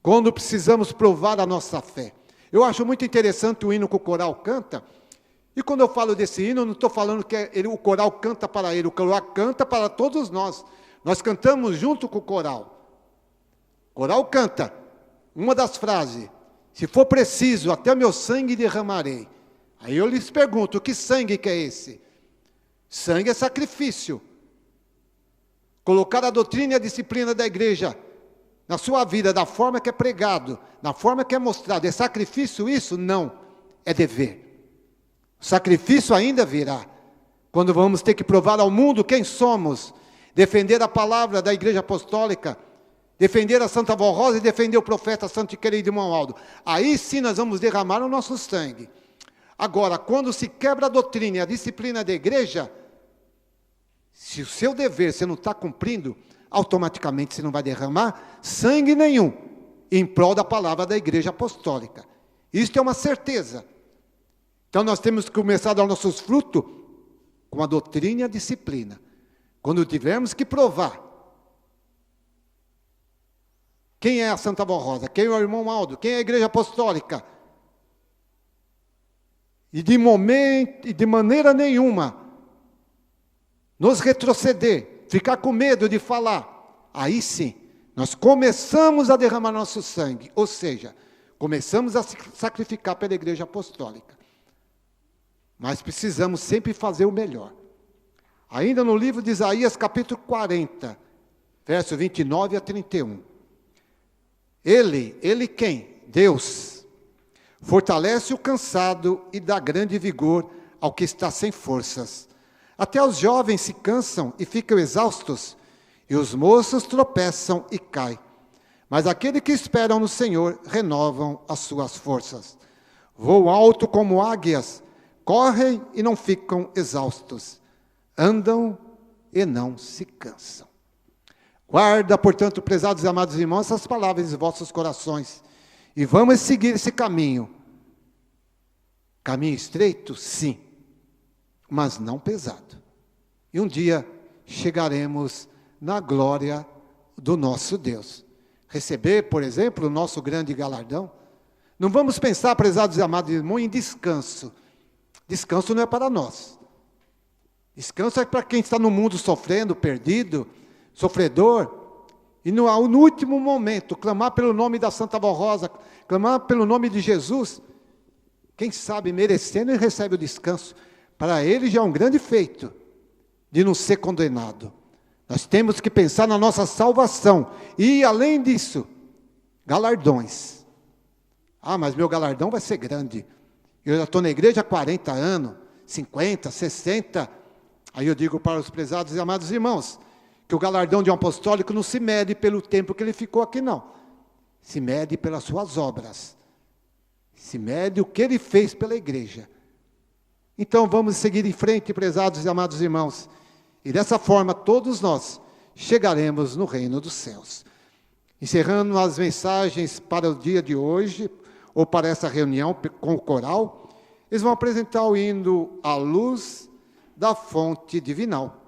quando precisamos provar a nossa fé. Eu acho muito interessante o hino que o coral canta, e quando eu falo desse hino, eu não estou falando que o coral canta para ele, o coral canta para todos nós. Nós cantamos junto com o coral. O coral canta uma das frases, se for preciso, até meu sangue derramarei. Aí eu lhes pergunto, que sangue que é esse? Sangue é sacrifício. Colocar a doutrina e a disciplina da igreja na sua vida, da forma que é pregado, na forma que é mostrado, é sacrifício isso? Não, é dever. O sacrifício ainda virá, quando vamos ter que provar ao mundo quem somos, defender a palavra da igreja apostólica, defender a Santa Vó Rosa e defender o profeta santo e querido irmão Aldo. Aí sim nós vamos derramar o nosso sangue. Agora, quando se quebra a doutrina e a disciplina da igreja, se o seu dever você não está cumprindo, automaticamente você não vai derramar sangue nenhum em prol da palavra da igreja apostólica. Isso é uma certeza. Então nós temos que começar a dar nossos frutos com a doutrina e a disciplina. Quando tivermos que provar quem é a Santa Vó Rosa, quem é o irmão Aldo, quem é a igreja apostólica, e de maneira nenhuma nos retroceder, ficar com medo de falar, aí sim, nós começamos a derramar nosso sangue, ou seja, começamos a sacrificar pela igreja apostólica. Mas precisamos sempre fazer o melhor. Ainda no livro de Isaías, capítulo 40, verso 29 a 31. Ele quem? Deus, fortalece o cansado e dá grande vigor ao que está sem forças. Até os jovens se cansam e ficam exaustos, e os moços tropeçam e caem. Mas aqueles que esperam no Senhor renovam as suas forças. Voam alto como águias, correm e não ficam exaustos, andam e não se cansam. Guarda, portanto, prezados e amados irmãos, essas palavras em vossos corações, e vamos seguir esse caminho. Caminho estreito, sim, mas não pesado. E um dia chegaremos na glória do nosso Deus. Receber, por exemplo, o nosso grande galardão. Não vamos pensar, prezados e amados irmãos, em descanso. Descanso não é para nós. Descanso é para quem está no mundo sofrendo, perdido, sofredor. E no último momento, clamar pelo nome da Santa Vó Rosa, clamar pelo nome de Jesus. Quem sabe, merecendo, ele recebe o descanso. Para ele já é um grande feito. de não ser condenado. Nós temos que pensar na nossa salvação. E, além disso, galardões. Ah, mas meu galardão vai ser grande. Eu já estou na igreja há 40 anos, 50, 60. Aí eu digo para os prezados e amados irmãos, que o galardão de um apostólico não se mede pelo tempo que ele ficou aqui, não. Se mede pelas suas obras. Se mede o que ele fez pela igreja. Então vamos seguir em frente, prezados e amados irmãos. E dessa forma todos nós chegaremos no reino dos céus. Encerrando as mensagens para o dia de hoje, ou para essa reunião com o coral, eles vão apresentar o hino à luz da fonte divinal.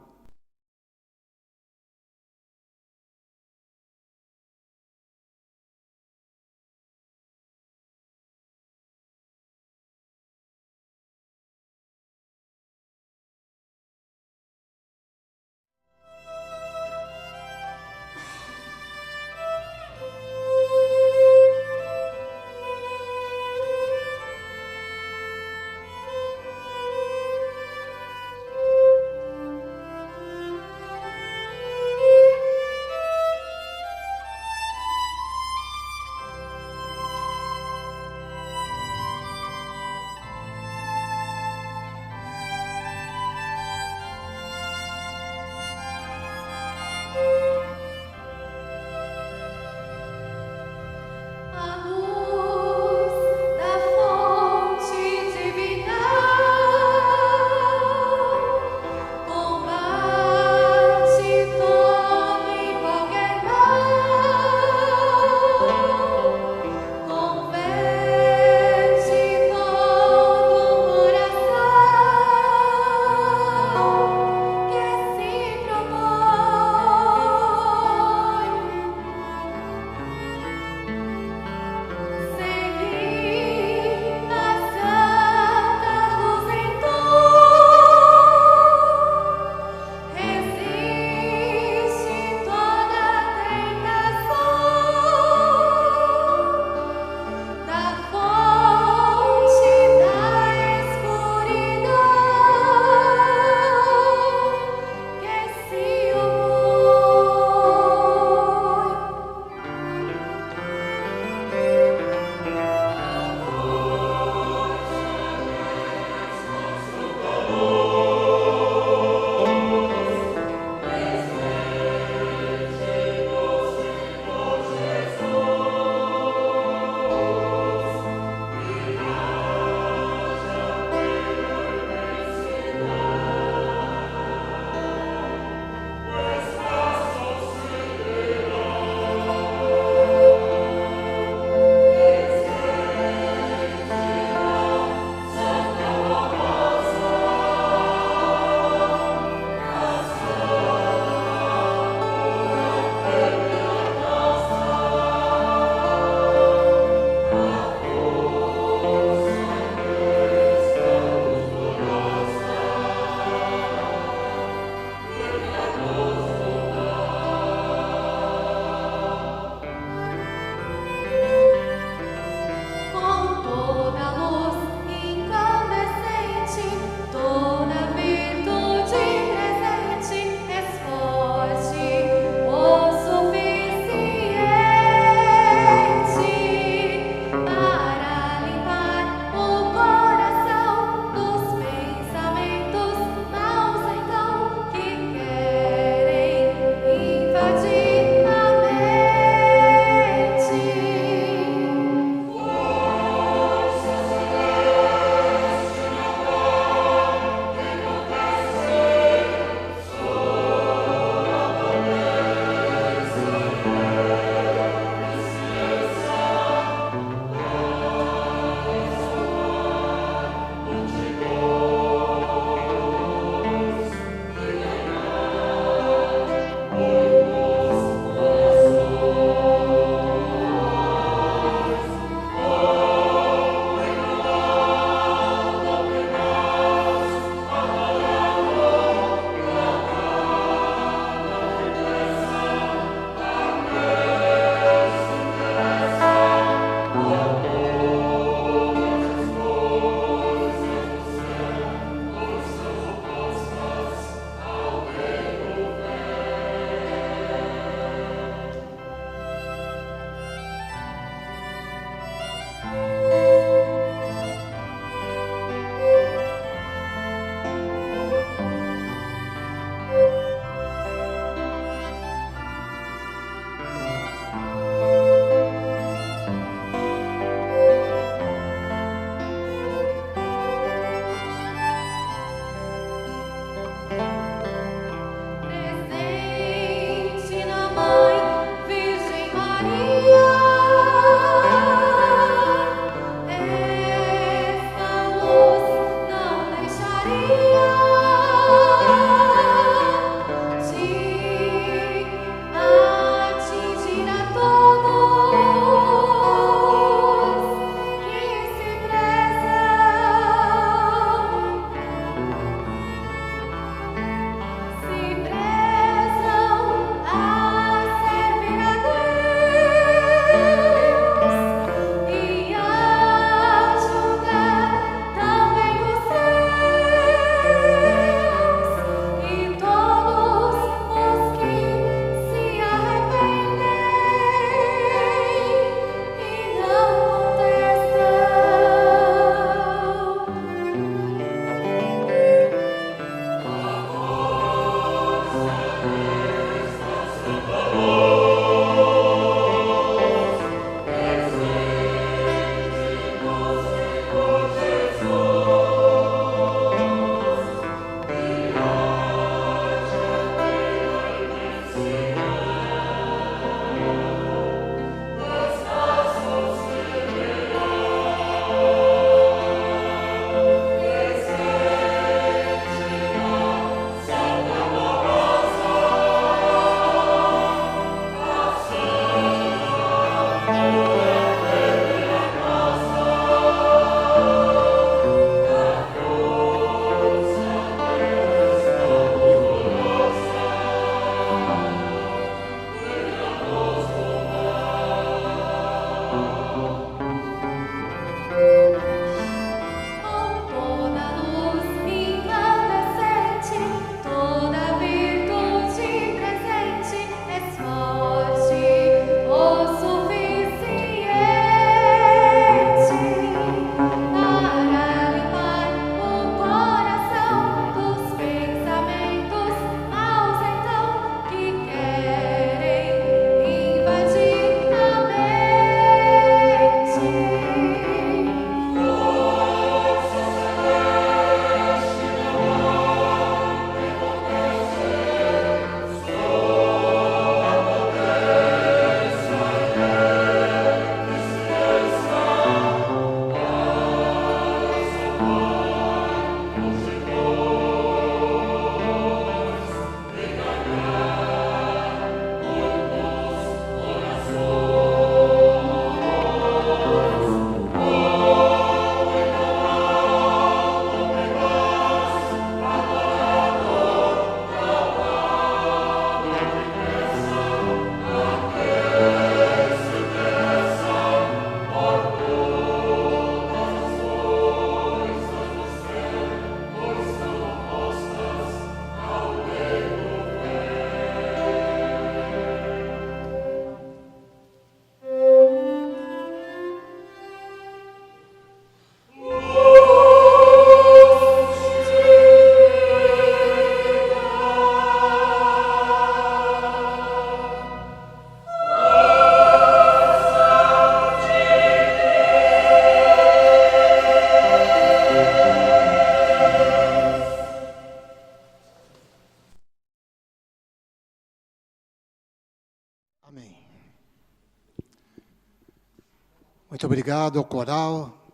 Muito obrigado ao coral,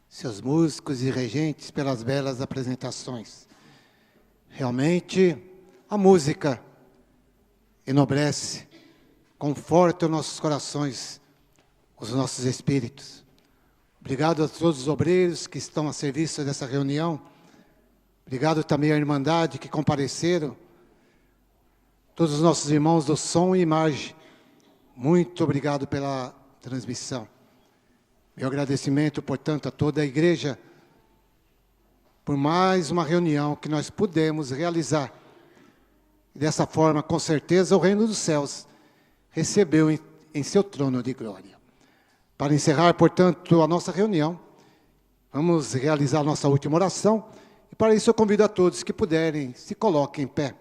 seus músicos e regentes pelas belas apresentações. Realmente, a música enobrece, conforta os nossos corações, os nossos espíritos. Obrigado a todos os obreiros que estão a serviço dessa reunião. Obrigado também à Irmandade que compareceram. Todos os nossos irmãos do som e imagem, muito obrigado pela transmissão. Meu agradecimento, portanto, a toda a igreja por mais uma reunião que nós pudemos realizar. Dessa forma, com certeza, o reino dos céus recebeu em seu trono de glória. Para encerrar, portanto, a nossa reunião, vamos realizar a nossa última oração. E para isso eu convido a todos que puderem, se coloquem em pé.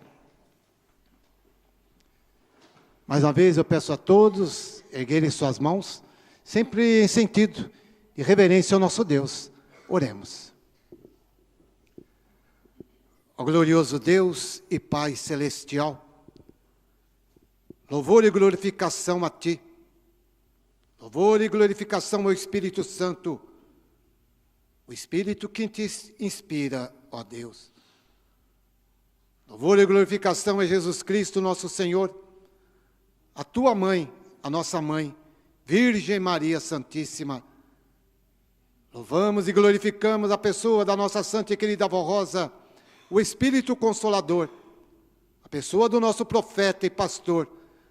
Mais uma vez eu peço a todos erguerem suas mãos, sempre em sentido de reverência ao nosso Deus. Oremos. Ó glorioso Deus e Pai celestial, louvor e glorificação a Ti, louvor e glorificação ao Espírito Santo, o Espírito que te inspira, ó Deus. Louvor e glorificação a Jesus Cristo, nosso Senhor, a Tua Mãe, a nossa Mãe, Virgem Maria Santíssima. Louvamos e glorificamos a pessoa da nossa santa e querida avó Rosa, o Espírito Consolador, a pessoa do nosso profeta e pastor,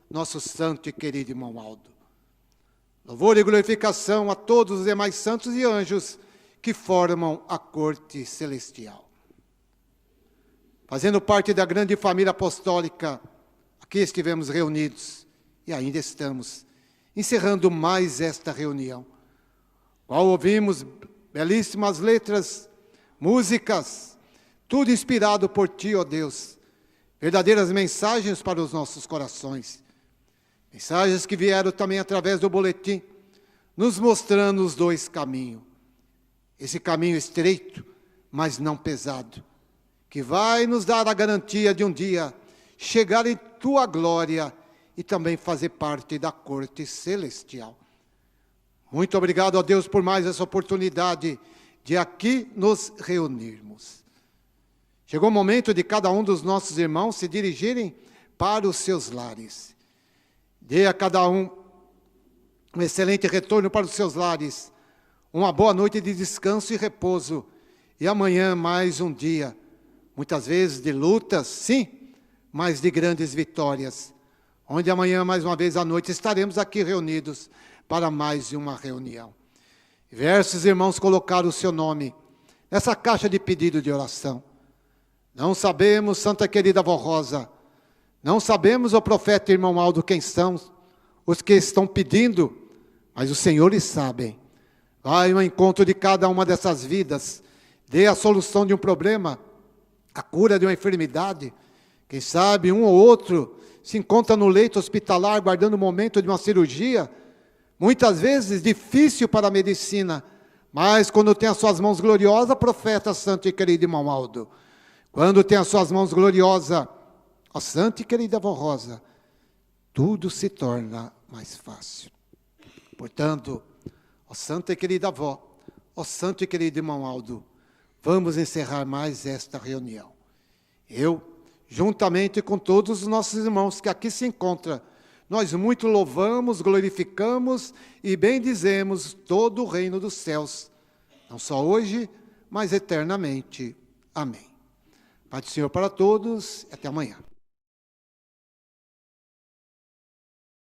nosso santo e querido irmão Aldo. Louvor e glorificação a todos os demais santos e anjos que formam a corte celestial. Fazendo parte da grande família apostólica, aqui estivemos reunidos e ainda estamos, encerrando mais esta reunião, qual ouvimos belíssimas letras, músicas, tudo inspirado por Ti, ó Deus, verdadeiras mensagens para os nossos corações, mensagens que vieram também através do boletim, nos mostrando os dois caminhos, esse caminho estreito, mas não pesado, que vai nos dar a garantia de um dia chegar em Tua glória e também fazer parte da corte celestial. Muito obrigado, ó Deus, por mais essa oportunidade de aqui nos reunirmos. Chegou o momento de cada um dos nossos irmãos se dirigirem para os seus lares. Dê a cada um excelente retorno para os seus lares, uma boa noite de descanso e repouso, e amanhã mais um dia, muitas vezes de lutas, sim, mas de grandes vitórias, onde amanhã, mais uma vez à noite, estaremos aqui reunidos para mais uma reunião. Diversos irmãos colocaram o seu nome nessa caixa de pedido de oração. Não sabemos, Santa Querida Avó Rosa, não sabemos, o profeta irmão Aldo, quem são os que estão pedindo, mas os senhores sabem. Vai ao encontro de cada uma dessas vidas, dê a solução de um problema, a cura de uma enfermidade. Quem sabe um ou outro se encontra no leito hospitalar, guardando o momento de uma cirurgia, muitas vezes difícil para a medicina, mas quando tem as suas mãos gloriosas, profeta santo e querido irmão Aldo, quando tem as suas mãos gloriosas, ó santa e querida avó Rosa, tudo se torna mais fácil. Portanto, ó santa e querida avó, ó santo e querido irmão Aldo, vamos encerrar mais esta reunião. Eu, juntamente com todos os nossos irmãos que aqui se encontram, nós muito louvamos, glorificamos e bendizemos todo o reino dos céus, não só hoje, mas eternamente. Amém. Pai do Senhor para todos, até amanhã.